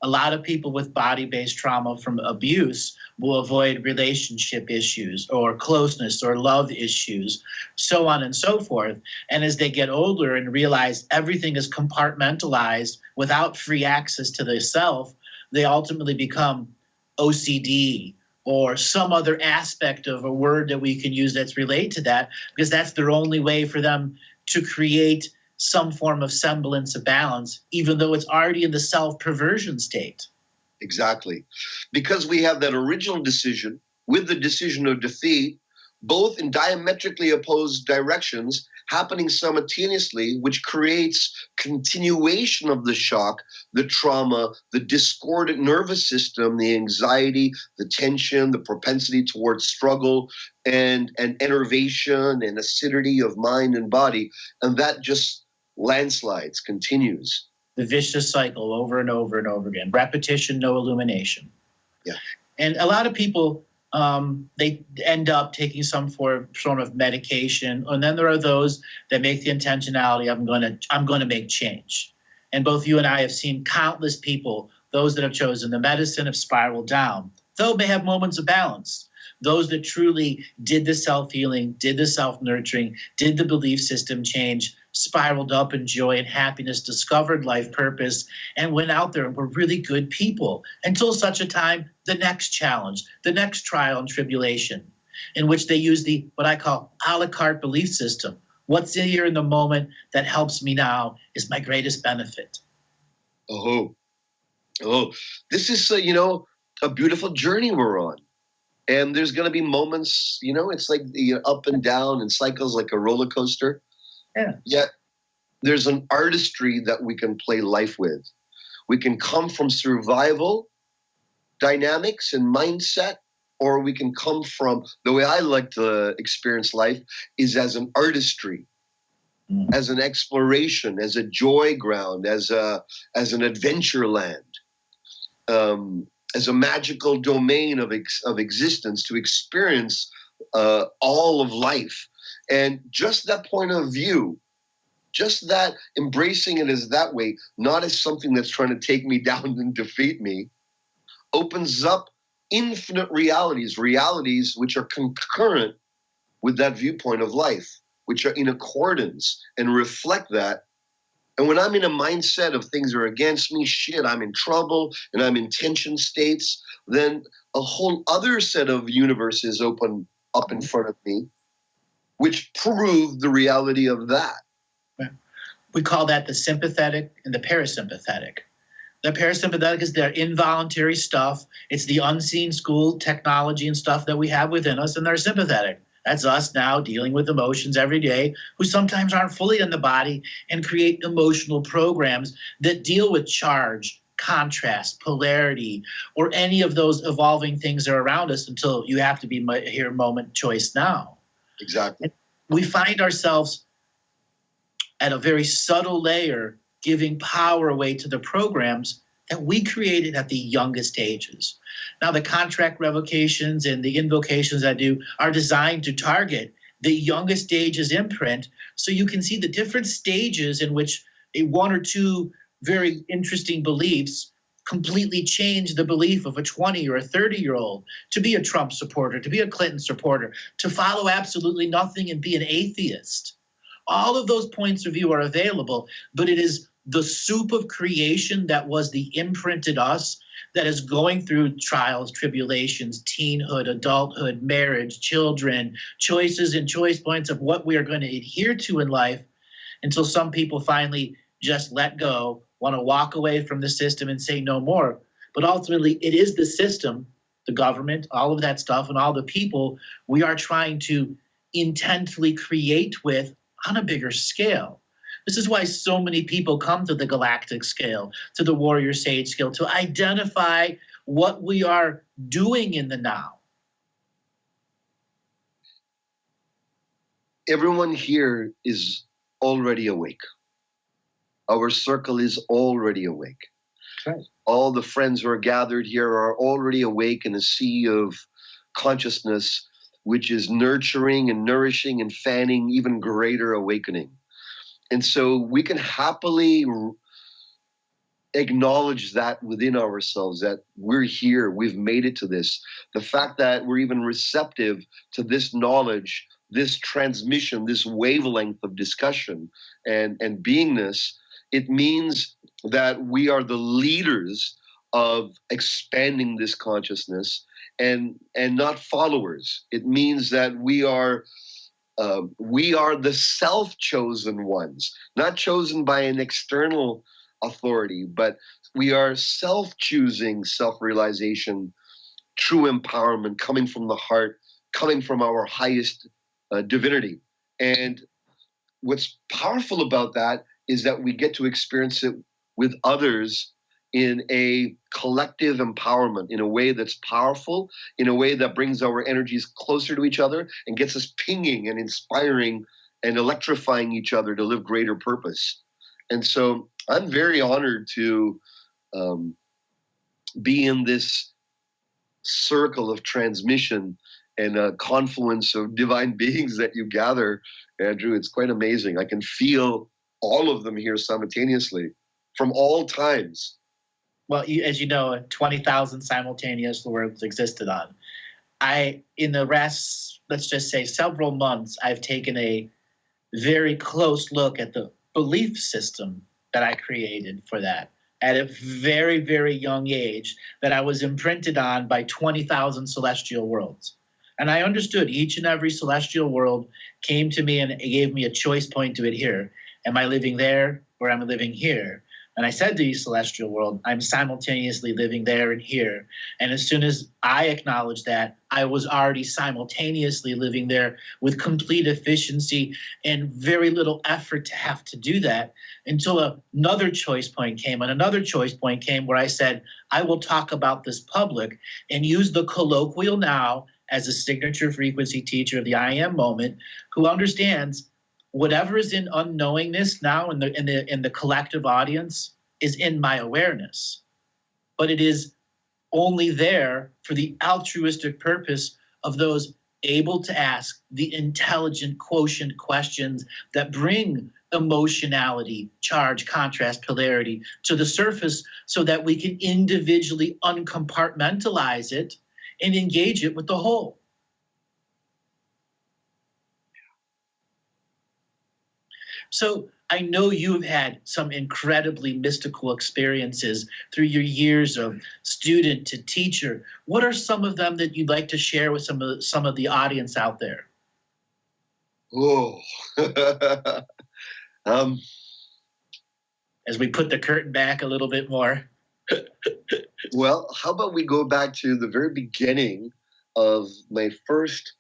A lot of people with body-based trauma from abuse will avoid relationship issues or closeness or love issues, so on and so forth. And as they get older and realize everything is compartmentalized without free access to the self, they ultimately become OCD or some other aspect of a word that we can use that's related to that, because that's their only way for them to create some form of semblance of balance, even though it's already in the self-perversion state. Exactly. Because we have that original decision with the decision of defeat, both in diametrically opposed directions, happening simultaneously, which creates continuation of the shock, the trauma, the discordant nervous system, the anxiety, the tension, the propensity towards struggle, and enervation and acidity of mind and body. And that just landslides, continues. The vicious cycle over and over and over again. Repetition, no illumination. Yeah. And a lot of people, they end up taking some form of medication, and then there are those that make the intentionality, I'm going to make change. And both you and I have seen countless people, those that have chosen the medicine have spiraled down, though may have moments of balance. Those that truly did the self-healing, did the self-nurturing, did the belief system change, spiraled up in joy and happiness, discovered life purpose, and went out there and were really good people until such a time, the next challenge, the next trial and tribulation, in which they use the, what I call, a la carte belief system. What's in here in the moment that helps me now is my greatest benefit. Oh, this is, a beautiful journey we're on. And there's going to be moments, it's like the up and down and cycles like a roller coaster. Yeah. Yet there's an artistry that we can play life with. We can come from survival dynamics and mindset, or we can come from, the way I like to experience life is as an artistry, as an exploration, as a joy ground, as an adventure land. As a magical domain of existence to experience all of life. And just that point of view, just that embracing it as that way, not as something that's trying to take me down and defeat me, opens up infinite realities which are concurrent with that viewpoint of life, which are in accordance and reflect that. And when I'm in a mindset of things are against me, shit, I'm in trouble, and I'm in tension states, then a whole other set of universes open up in front of me, which prove the reality of that. We call that the sympathetic and the parasympathetic. The parasympathetic is their involuntary stuff. It's the unseen school technology and stuff that we have within us, and they're sympathetic. That's us now dealing with emotions every day, who sometimes aren't fully in the body and create emotional programs that deal with charge, contrast, polarity, or any of those evolving things that are around us until you have to be here, moment, choice now. Exactly. And we find ourselves at a very subtle layer giving power away to the programs that we created at the youngest ages. Now, the contract revocations and the invocations I do are designed to target the youngest ages imprint, so you can see the different stages in which a one or two very interesting beliefs completely change the belief of a 20 or a 30-year-old to be a Trump supporter, to be a Clinton supporter, to follow absolutely nothing and be an atheist. All of those points of view are available, but it is the soup of creation that was the imprinted us that is going through trials, tribulations, teenhood, adulthood, marriage, children, choices and choice points of what we are going to adhere to in life until some people finally just let go, want to walk away from the system and say no more. But ultimately, it is the system, the government, all of that stuff, and all the people we are trying to intently create with on a bigger scale. This is why so many people come to the galactic scale, to the warrior sage scale, to identify what we are doing in the now. Everyone here is already awake. Our circle is already awake. Right. All the friends who are gathered here are already awake in a sea of consciousness, which is nurturing and nourishing and fanning even greater awakening. And so we can happily acknowledge that within ourselves, that we're here, we've made it to this. The fact that we're even receptive to this knowledge, this transmission, this wavelength of discussion and beingness, it means that we are the leaders of expanding this consciousness and not followers. It means that we are the self-chosen ones, not chosen by an external authority, but we are self-choosing self-realization, true empowerment coming from the heart, coming from our highest divinity. And what's powerful about that is that we get to experience it with others in a collective empowerment, in a way that's powerful, in a way that brings our energies closer to each other and gets us pinging and inspiring and electrifying each other to live greater purpose. And so I'm very honored to be in this circle of transmission and a confluence of divine beings that you gather, Andrew. It's quite amazing. I can feel all of them here simultaneously from all times. Well, as you know, 20,000 simultaneous worlds existed on. In the last, let's just say, several months, I've taken a very close look at the belief system that I created for that at a very, very young age, that I was imprinted on by 20,000 celestial worlds. And I understood each and every celestial world came to me and it gave me a choice point to adhere. Am I living there or am I living here? And I said to each celestial world, I'm simultaneously living there and here. And as soon as I acknowledged that, I was already simultaneously living there with complete efficiency and very little effort to have to do that, until another choice point came. And another choice point came where I said, I will talk about this public and use the colloquial now as a signature frequency teacher of the I am moment, who understands whatever is in unknowingness now in the collective audience is in my awareness, but it is only there for the altruistic purpose of those able to ask the intelligent quotient questions that bring emotionality, charge, contrast, polarity to the surface, so that we can individually uncompartmentalize it and engage it with the whole. So I know you've had some incredibly mystical experiences through your years of student to teacher. What are some of them that you'd like to share with some of the audience out there? Oh, As we put the curtain back a little bit more. well, how about we go back to the very beginning of my first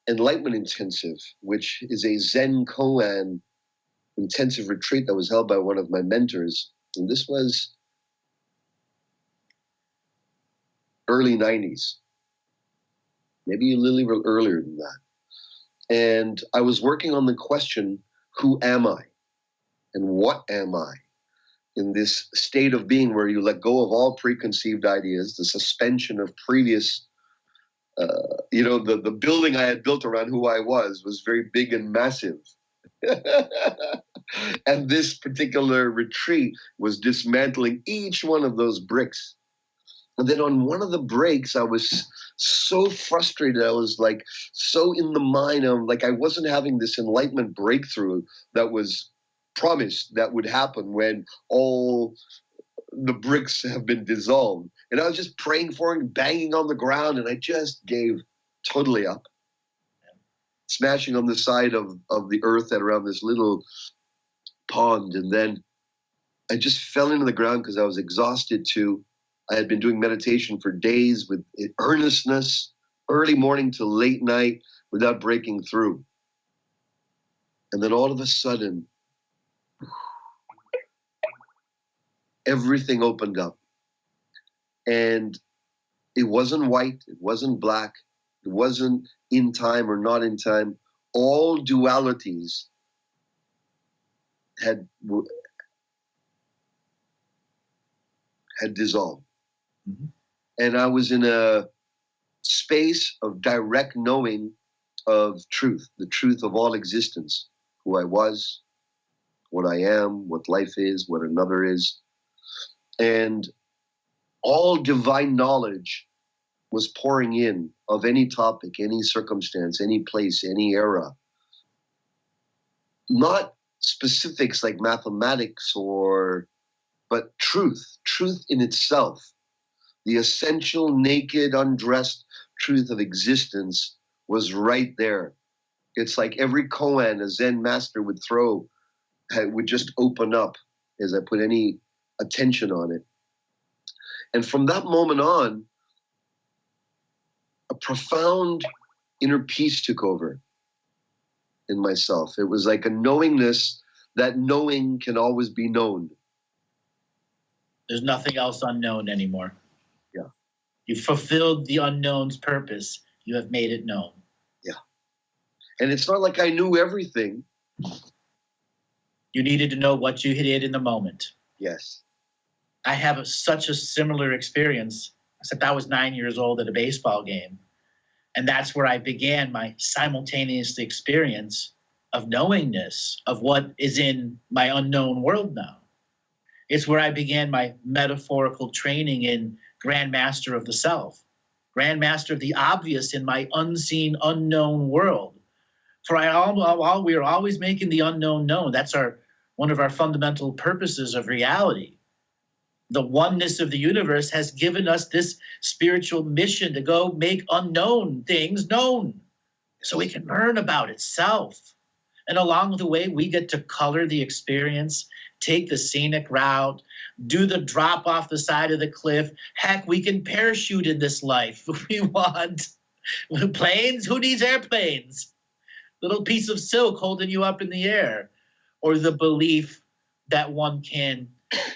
Enlightenment Intensive, which is a Zen koan intensive retreat that was held by one of my mentors. And this was early 90s, maybe a little earlier than that. And I was working on the question, who am I? And what am I? in this state of being where you let go of all preconceived ideas, the suspension of previous, the building I had built around who I was very big and massive. And this particular retreat was dismantling each one of those bricks. And then on one of the breaks, I was so frustrated. I was like so in the mind of like I wasn't having this enlightenment breakthrough that was promised that would happen when all the bricks have been dissolved. And I was just praying for it and banging on the ground, and I just gave totally up, smashing on the side of the earth and around this little pond. And then I just fell into the ground because I was exhausted too. I had been doing meditation for days with earnestness, early morning to late night, without breaking through. And then all of a sudden, everything opened up. And it wasn't white, it wasn't black, it wasn't in time or not in time. All dualities had dissolved. Mm-hmm. And I was in a space of direct knowing of truth, the truth of all existence, who I was, what I am, what life is, what another is. And all divine knowledge was pouring in of any topic, any circumstance, any place, any era. Not specifics like mathematics but truth in itself. The essential, naked, undressed truth of existence was right there. It's like every koan a Zen master would throw would just open up as I put any attention on it. And from that moment on, a profound inner peace took over in myself. It was like a knowingness that knowing can always be known. There's nothing else unknown anymore. Yeah. You fulfilled the unknown's purpose. You have made it known. Yeah. And it's not like I knew everything. You needed to know what you did in the moment. Yes. I have such a similar experience, except I was 9 years old at a baseball game. And that's where I began my simultaneous experience of knowingness of what is in my unknown world now. It's where I began my metaphorical training in Grandmaster of the Self, Grandmaster of the obvious in my unseen, unknown world. For we are always making the unknown known. That's one of our fundamental purposes of reality. The oneness of the universe has given us this spiritual mission to go make unknown things known so we can learn about itself. And along the way, we get to color the experience, take the scenic route, do the drop off the side of the cliff. Heck, we can parachute in this life if we want. Planes? Who needs airplanes? Little piece of silk holding you up in the air. Or the belief that one can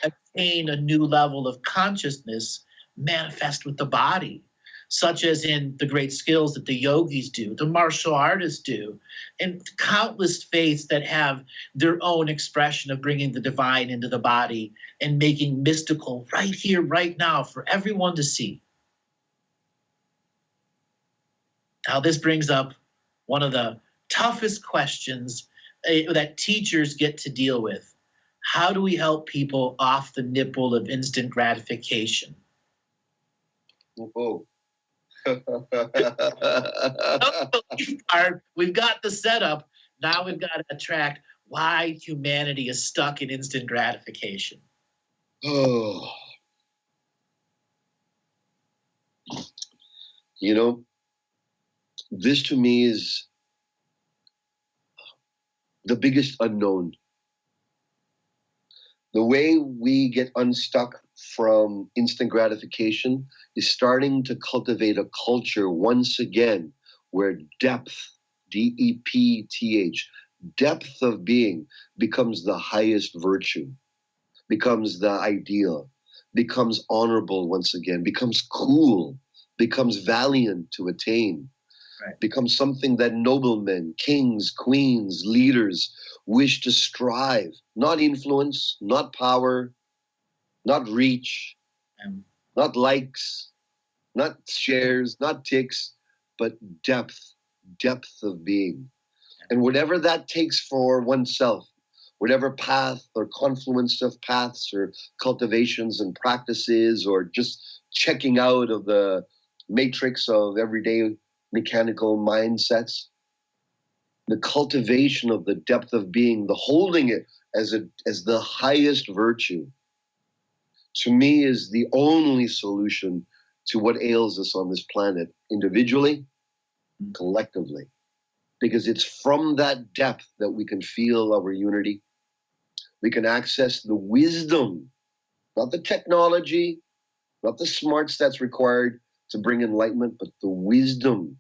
attain a new level of consciousness manifest with the body, such as in the great skills that the yogis do, the martial artists do, and countless faiths that have their own expression of bringing the divine into the body and making mystical right here, right now for everyone to see. Now, this brings up one of the toughest questions that teachers get to deal with. How do we help people off the nipple of instant gratification? Oh. We've got the setup. Now we've got to attract why humanity is stuck in instant gratification. Oh. You know, this to me is the biggest unknown. The way we get unstuck from instant gratification is starting to cultivate a culture once again where depth, D-E-P-T-H, depth of being becomes the highest virtue, becomes the ideal, becomes honorable once again, becomes cool, becomes valiant to attain. Right. Becomes something that noblemen, kings, queens, leaders wish to strive, not influence, not power, not reach, Um, not likes, not shares, not ticks, but depth of being. And whatever that takes for oneself, whatever path or confluence of paths or cultivations and practices, or just checking out of the matrix of everyday mechanical mindsets, the cultivation of the depth of being, the holding it as the highest virtue, to me is the only solution to what ails us on this planet, individually, collectively. Because it's from that depth that we can feel our unity. We can access the wisdom, not the technology, not the smarts that's required to bring enlightenment, but the wisdom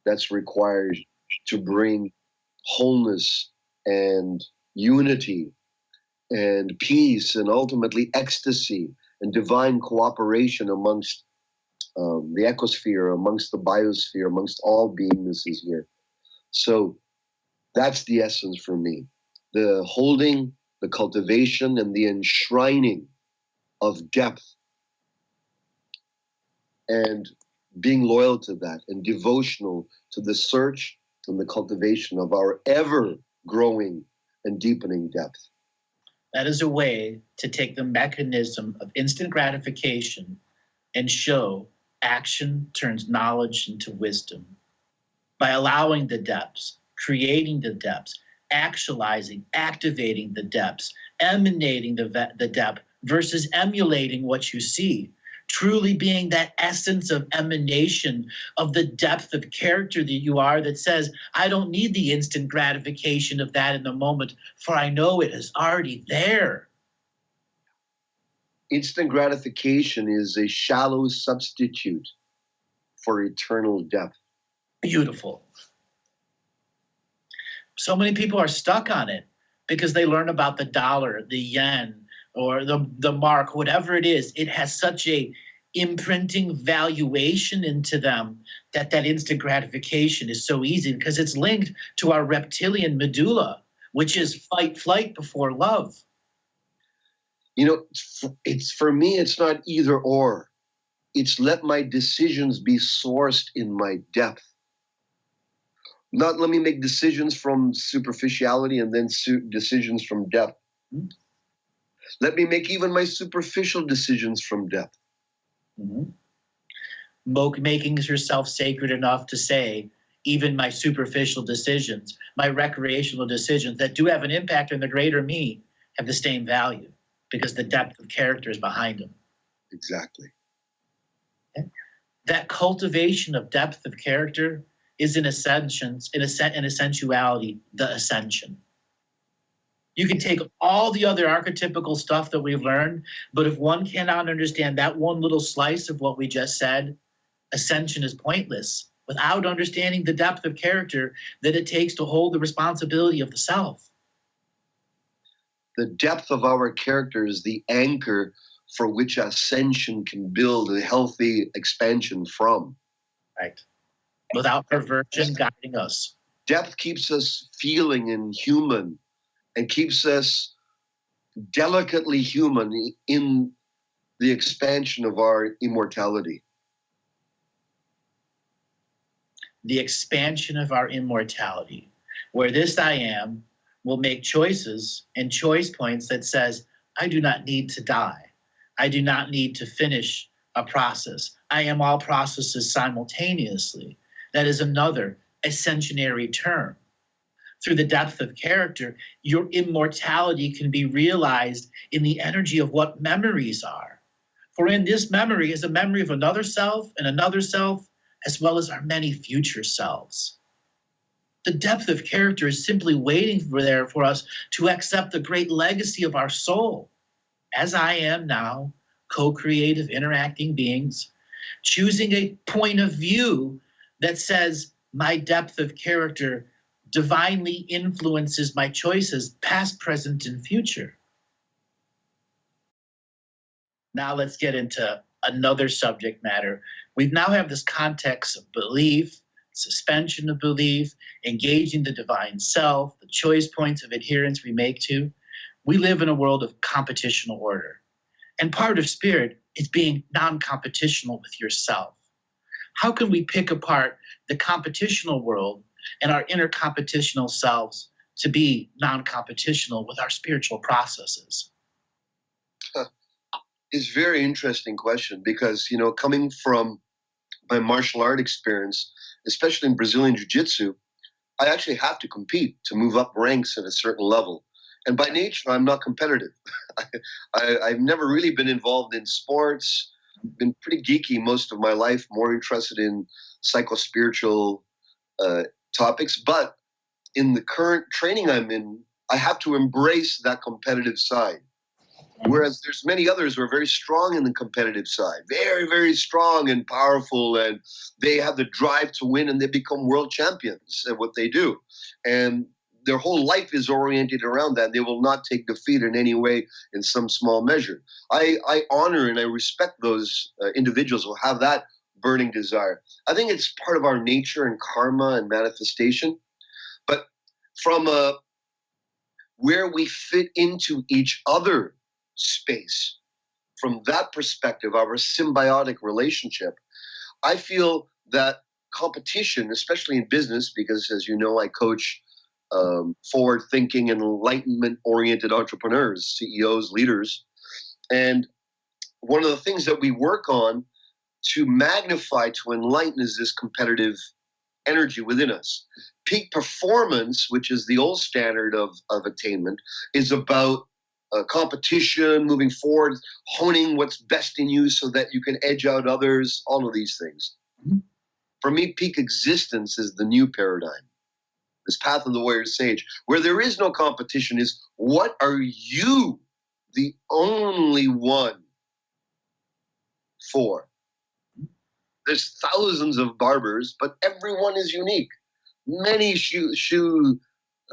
that's required to bring wholeness and unity and peace and ultimately ecstasy and divine cooperation amongst the ecosphere, amongst the biosphere, amongst all beingnesses here. So that's the essence for me. The holding, the cultivation, and the enshrining of depth, and being loyal to that and devotional to the search and the cultivation of our ever growing and deepening depth. that is a way to take the mechanism of instant gratification and show action turns knowledge into wisdom. By allowing the depths, creating the depths, actualizing, activating the depths, emanating the depth versus emulating what you see, truly being that essence of emanation of the depth of character that you are, that says, I don't need the instant gratification of that in the moment, for I know it is already there. Instant gratification is a shallow substitute for eternal depth. Beautiful. So many people are stuck on it because they learn about the dollar, the yen, or the mark, whatever it is. It has such a imprinting valuation into them that instant gratification is so easy because it's linked to our reptilian medulla, which is fight, flight before love. You know, it's for me, it's not either or. It's let my decisions be sourced in my depth. Not let me make decisions from superficiality and then decisions from depth. Mm-hmm. Let me make even my superficial decisions from depth. Mm-hmm. Making yourself sacred enough to say, even my superficial decisions, my recreational decisions that do have an impact on the greater me, have the same value because the depth of character is behind them. Exactly. Okay? That cultivation of depth of character is in essentiality, the ascension. You can take all the other archetypical stuff that we've learned, but if one cannot understand that one little slice of what we just said, ascension is pointless without understanding the depth of character that it takes to hold the responsibility of the self. The depth of our character is the anchor for which ascension can build a healthy expansion from. Right. Without perversion guiding us. Depth keeps us feeling and human and keeps us delicately human in the expansion of our immortality. The expansion of our immortality, where this I am will make choices and choice points that says, I do not need to die. I do not need to finish a process. I am all processes simultaneously. That is another ascensionary term. Through the depth of character, your immortality can be realized in the energy of what memories are. For in this memory is a memory of another self and another self, as well as our many future selves. The depth of character is simply waiting for us to accept the great legacy of our soul. As I am now, co-creative, interacting beings, choosing a point of view that says my depth of character divinely influences my choices, past, present, and future. Now let's get into another subject matter. We now have this context of belief, suspension of belief, engaging the divine self, the choice points of adherence we make to. We live in a world of competitional order. And part of spirit is being non-competitional with yourself. How can we pick apart the competitional world and our inner competitional selves to be non-competitional with our spiritual processes? It's a very interesting question because, coming from my martial art experience, especially in Brazilian Jiu-Jitsu, I actually have to compete to move up ranks at a certain level. And by nature, I'm not competitive. I've never really been involved in sports, been pretty geeky most of my life, more interested in psycho-spiritual topics. But in the current training I'm in, I have to embrace that competitive side. Whereas there's many others who are very strong in the competitive side, very, very strong and powerful, and they have the drive to win and they become world champions at what they do. And their whole life is oriented around that. They will not take defeat in any way in some small measure. I honor and I respect those individuals who have that burning desire. I think it's part of our nature and karma and manifestation. But from where we fit into each other space, from that perspective, our symbiotic relationship, I feel that competition, especially in business, because as you know, I coach forward-thinking and enlightenment-oriented entrepreneurs, CEOs, leaders. And one of the things that we work on to magnify, to enlighten, is this competitive energy within us. Peak performance, which is the old standard of attainment, is about competition, moving forward, honing what's best in you so that you can edge out others, all of these things. Mm-hmm. For me, peak existence is the new paradigm. This path of the warrior sage, where there is no competition, is what are you the only one for? There's thousands of barbers, but everyone is unique. Many shoe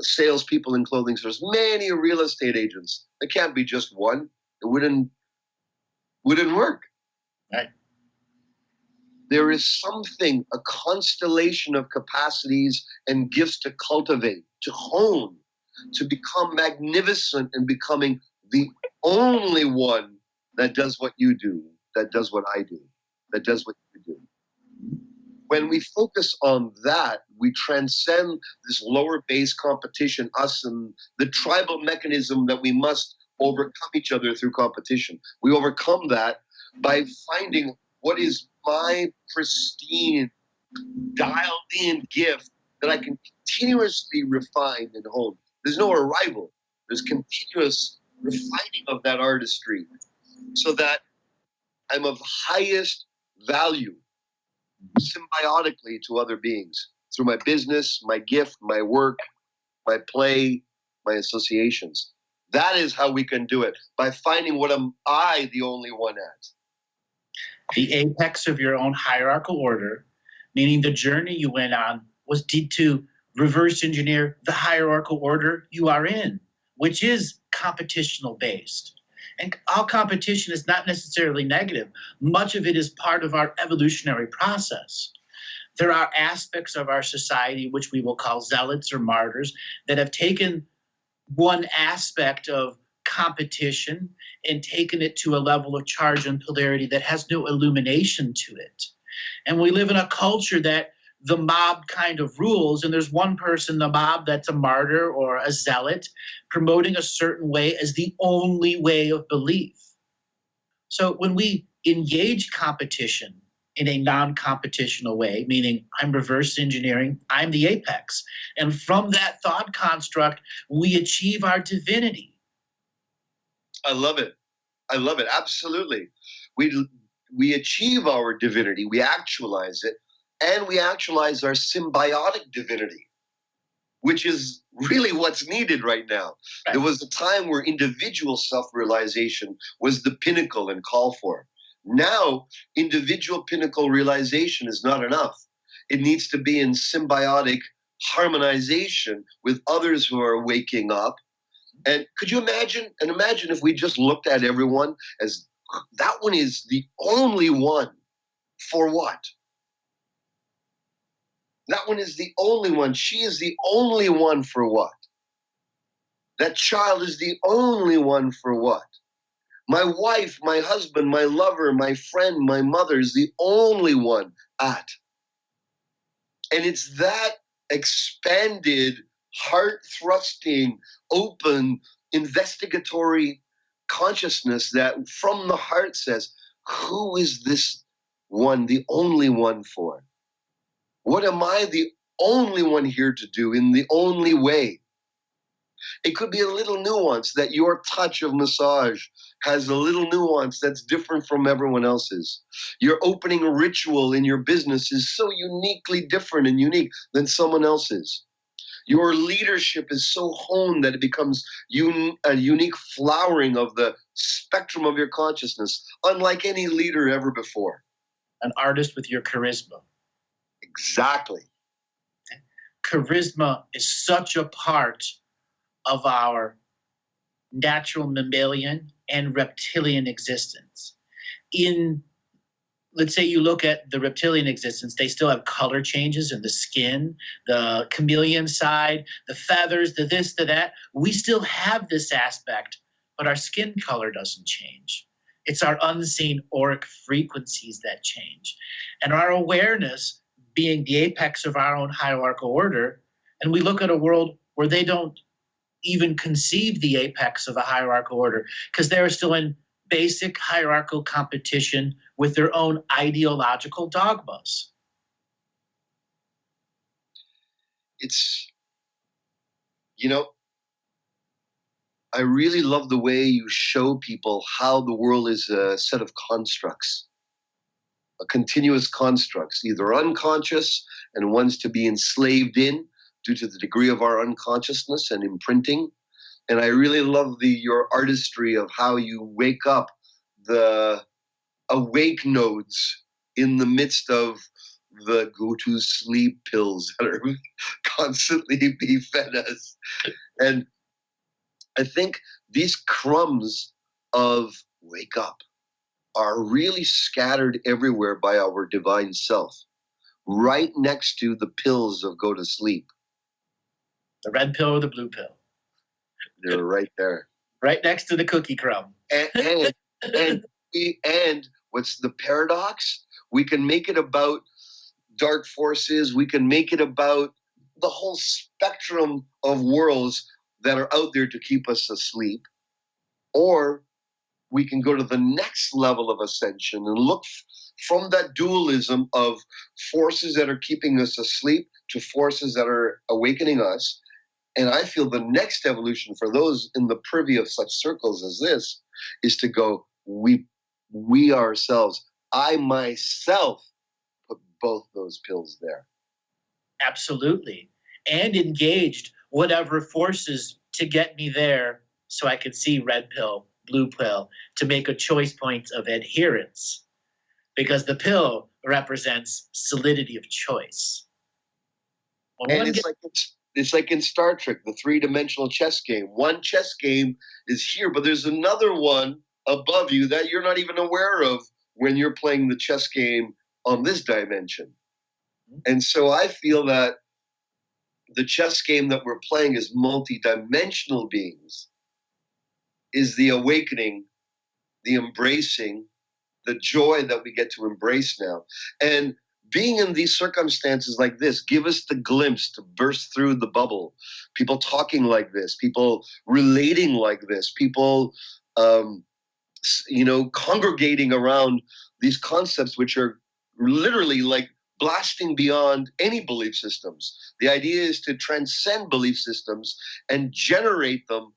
salespeople in clothing stores, many real estate agents. There can't be just one. It wouldn't work. Right. There is something, a constellation of capacities and gifts to cultivate, to hone, to become magnificent and becoming the only one that does what you do, that does what I do, that does what you do. When we focus on that, we transcend this lower base competition, us and the tribal mechanism that we must overcome each other through competition. We overcome that by finding what is my pristine, dialed-in gift that I can continuously refine and hone. There's no arrival. There's continuous refining of that artistry so that I'm of highest value symbiotically to other beings through my business, my gift, my work, my play, my associations. That is how we can do it, by finding what am I the only one at. The apex of your own hierarchical order, meaning the journey you went on was to reverse engineer the hierarchical order you are in, which is competitional based. And all competition is not necessarily negative. Much of it is part of our evolutionary process. There are aspects of our society, which we will call zealots or martyrs, that have taken one aspect of competition and taken it to a level of charge and polarity that has no illumination to it. And we live in a culture that the mob kind of rules, and there's one person in the mob that's a martyr or a zealot promoting a certain way as the only way of belief. So when we engage competition in a non-competitional way, meaning I'm reverse engineering, I'm the apex, and from that thought construct, we achieve our divinity. I love it. I love it. Absolutely. We achieve our divinity, we actualize it, and we actualize our symbiotic divinity, which is really what's needed right now. Right. There was a time where individual self-realization was the pinnacle and call for. Now, individual pinnacle realization is not enough. It needs to be in symbiotic harmonization with others who are waking up. And could you imagine? And imagine if we just looked at everyone as that one is the only one for what? That one is the only one. She is the only one for what? That child is the only one for what? My wife, my husband, my lover, my friend, my mother is the only one at. And it's that expanded, heart thrusting, open, investigatory consciousness that from the heart says, who is this one, the only one for? What am I the only one here to do in the only way? It could be a little nuance that your touch of massage has a little nuance that's different from everyone else's. Your opening ritual in your business is so uniquely different and unique than someone else's. Your leadership is so honed that it becomes a unique flowering of the spectrum of your consciousness, unlike any leader ever before. An artist with your charisma. Exactly. Charisma is such a part of our natural mammalian and reptilian existence. Let's say you look at the reptilian existence, they still have color changes in the skin, the chameleon side, the feathers, the this, the that. We still have this aspect, but our skin color doesn't change. It's our unseen auric frequencies that change. And our awareness being the apex of our own hierarchical order, and we look at a world where they don't even conceive the apex of a hierarchical order because they're still in basic hierarchical competition with their own ideological dogmas. It's, I really love the way you show people how the world is a set of constructs, a continuous constructs, either unconscious and ones to be enslaved in due to the degree of our unconsciousness and imprinting. And I really love your artistry of how you wake up the awake nodes in the midst of the go to sleep pills that are constantly being fed us. And I think these crumbs of wake up are really scattered everywhere by our divine self, right next to the pills of go to sleep. The red pill or the blue pill? They're right there. Right next to the cookie crumb. And what's the paradox? We can make it about dark forces. We can make it about the whole spectrum of worlds that are out there to keep us asleep. Or we can go to the next level of ascension and look from that dualism of forces that are keeping us asleep to forces that are awakening us. And I feel the next evolution for those in the privy of such circles as this is to go, we ourselves, I myself put both those pills there. Absolutely. And engaged whatever forces to get me there so I could see red pill, blue pill, to make a choice point of adherence. Because the pill represents solidity of choice. And it's like in Star Trek, the three-dimensional chess game. One chess game is here, but there's another one above you that you're not even aware of when you're playing the chess game on this dimension. And so I feel that the chess game that we're playing as multi-dimensional beings is the awakening, the embracing, the joy that we get to embrace now. And being in these circumstances like this, give us the glimpse to burst through the bubble. People talking like this, people relating like this, people, congregating around these concepts, which are literally like blasting beyond any belief systems. The idea is to transcend belief systems and generate them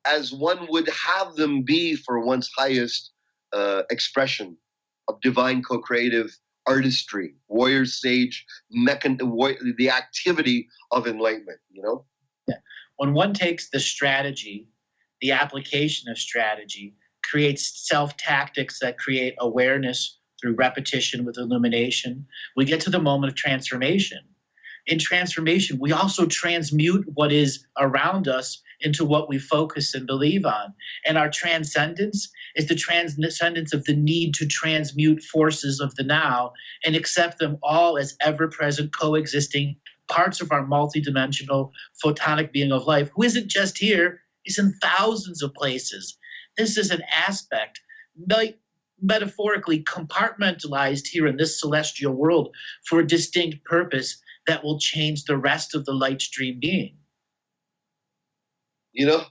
as one would have them be for one's highest expression of divine co-creative artistry, warrior sage, the activity of enlightenment, Yeah. When one takes the strategy, the application of strategy, creates self-tactics that create awareness through repetition with illumination, we get to the moment of transformation. In transformation, we also transmute what is around us into what we focus and believe on. And our transcendence is the transcendence of the need to transmute forces of the now and accept them all as ever-present, coexisting parts of our multidimensional photonic being of life, who isn't just here, is in thousands of places. This is an aspect, metaphorically compartmentalized here in this celestial world for a distinct purpose that will change the rest of the light stream being. You know,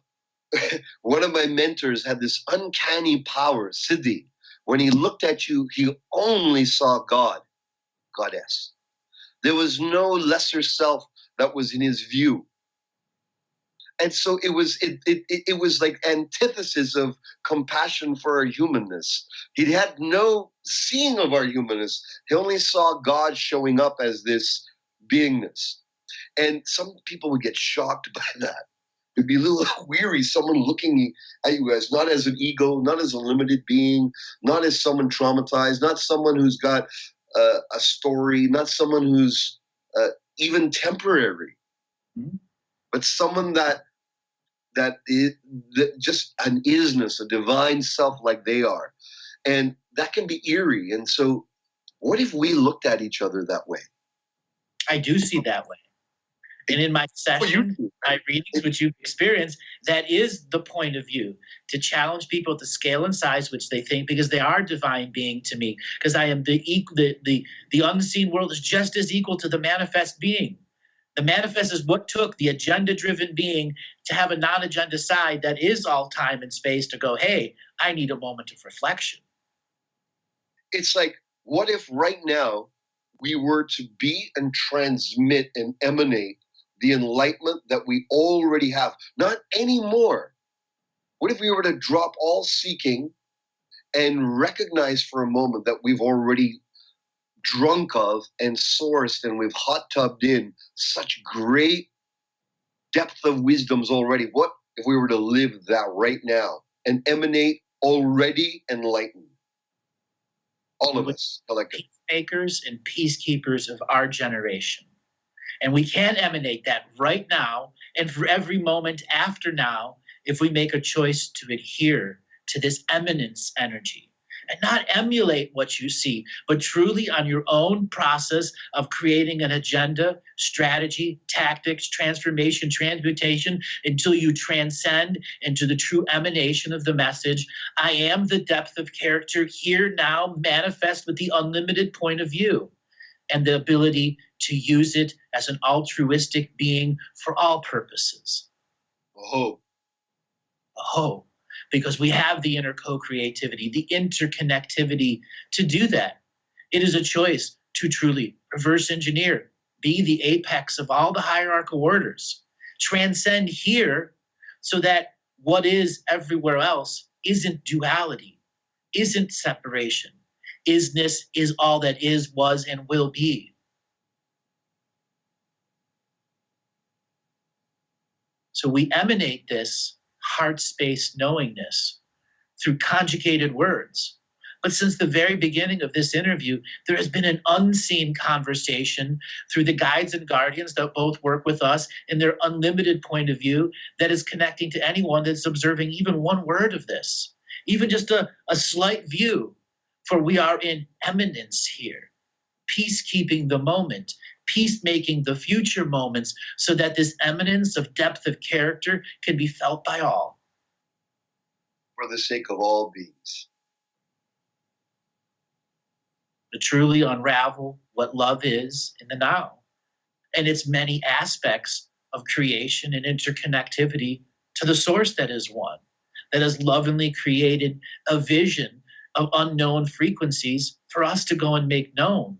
one of my mentors had this uncanny power, Siddhi. When he looked at you, he only saw God, goddess. There was no lesser self that was in his view. And so it was like antithesis of compassion for our humanness. He had no seeing of our humanness. He only saw God showing up as this beingness. And some people would get shocked by that. It'd be a little weary, someone looking at you as not as an ego, not as a limited being, not as someone traumatized, not someone who's got a story, not someone who's even temporary, but someone that is just an isness, a divine self like they are. And that can be eerie. And so what if we looked at each other that way? I do see that way. And in my session, my readings, which you've experienced, that is the point of view, to challenge people at the scale and size which they think, because they are divine being to me, because I am the unseen world is just as equal to the manifest being. The manifest is what took the agenda-driven being to have a non-agenda side that is all time and space to go, hey, I need a moment of reflection. It's like, what if right now we were to be and transmit and emanate the enlightenment that we already have, not anymore? What if we were to drop all seeking and recognize for a moment that we've already drunk of and sourced and we've hot tubbed in such great depth of wisdoms already? What if we were to live that right now and emanate already enlightened? All of us collectively. Peacemakers and peacekeepers of our generation. And we can emanate that right now and for every moment after now if we make a choice to adhere to this eminence energy and not emulate what you see, but truly on your own process of creating an agenda, strategy, tactics, transformation, transmutation, until you transcend into the true emanation of the message. I am the depth of character here now, manifest with the unlimited point of view and the ability to use it as an altruistic being for all purposes. Oh. Oh. Because we have the inner co-creativity, the interconnectivity to do that. It is a choice to truly reverse engineer, be the apex of all the hierarchical orders, transcend here so that what is everywhere else isn't duality, isn't separation. Isness is all that is, was, and will be. So we emanate this heart space knowingness through conjugated words. But since the very beginning of this interview, there has been an unseen conversation through the guides and guardians that both work with us in their unlimited point of view that is connecting to anyone that's observing even one word of this, even just a slight view, for we are in eminence here, peacekeeping the moment, peacemaking the future moments, so that this eminence of depth of character can be felt by all. For the sake of all beings. To truly unravel what love is in the now and its many aspects of creation and interconnectivity to the source that is one, that has lovingly created a vision of unknown frequencies for us to go and make known,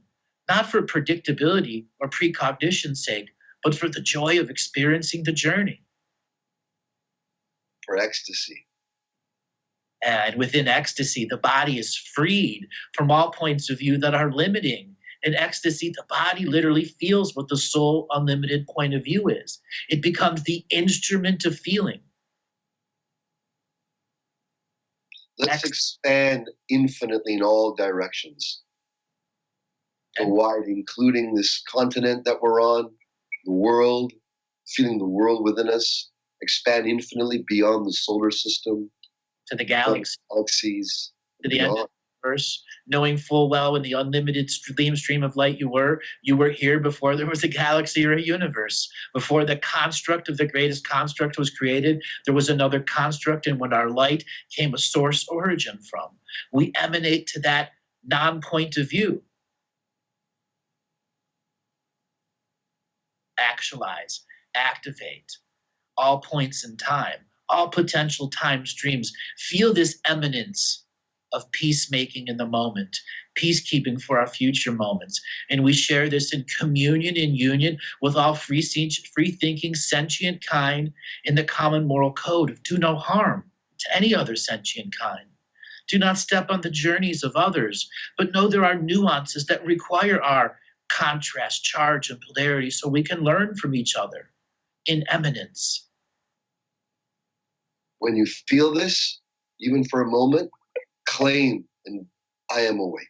not for predictability or precognition's sake, but for the joy of experiencing the journey. For ecstasy. And within ecstasy, the body is freed from all points of view that are limiting. In ecstasy, the body literally feels what the soul unlimited point of view is. It becomes the instrument of feeling. Let's expand infinitely in all directions. Go wide, including this continent that we're on, the world, feeling the world within us, expand infinitely beyond the solar system, to the galaxies, to the end of the universe, knowing full well in the unlimited stream of light you were here before there was a galaxy or a universe. Before the construct of the greatest construct was created, there was another construct, and when our light came a source origin from. We emanate to that non-point of view. Actualize, activate, all points in time, all potential time streams. Feel this eminence of peacemaking in the moment, peacekeeping for our future moments. And we share this in communion, in union with all free-thinking, sentient kind in the common moral code of do no harm to any other sentient kind. Do not step on the journeys of others, but know there are nuances that require our contrast, charge, and polarity so we can learn from each other in eminence. When you feel this, even for a moment, claim, and I am awake.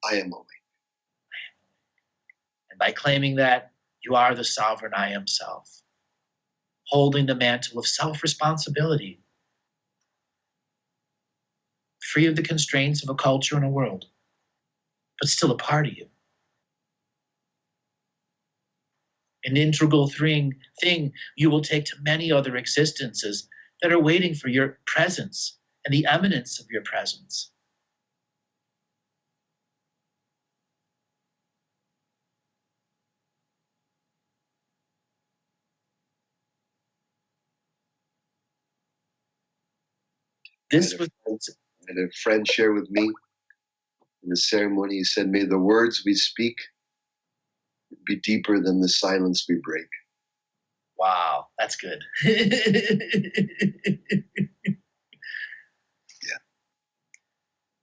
I am awake. And by claiming that, you are the sovereign I am self, holding the mantle of self-responsibility, free of the constraints of a culture and a world, but still a part of you. An integral thing you will take to many other existences that are waiting for your presence and the eminence of your presence. This was I had a friend share with me in the ceremony. He said, "May the words we speak be deeper than the silence we break." wow, that's good. Yeah.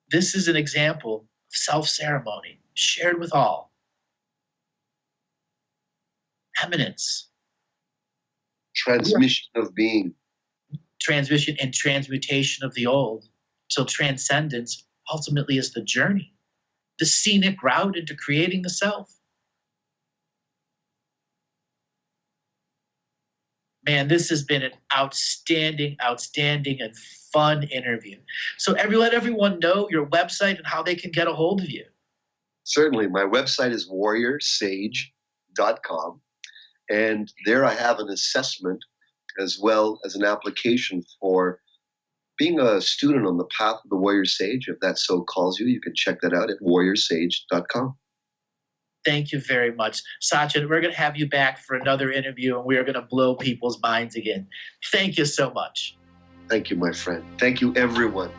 This is an example of self-ceremony shared with all. Eminence. Transmission of being. Transmission and transmutation of the old till transcendence ultimately is the journey, the scenic route into creating the self. Man, this has been an outstanding and fun interview. So let everyone know your website and how they can get a hold of you. Certainly. My website is warriorsage.com. And there I have an assessment as well as an application for being a student on the path of the Warrior Sage. If that so calls you, you can check that out at warriorsage.com. Thank you very much. Satyen, we're going to have you back for another interview, and we are going to blow people's minds again. Thank you so much. Thank you, my friend. Thank you, everyone.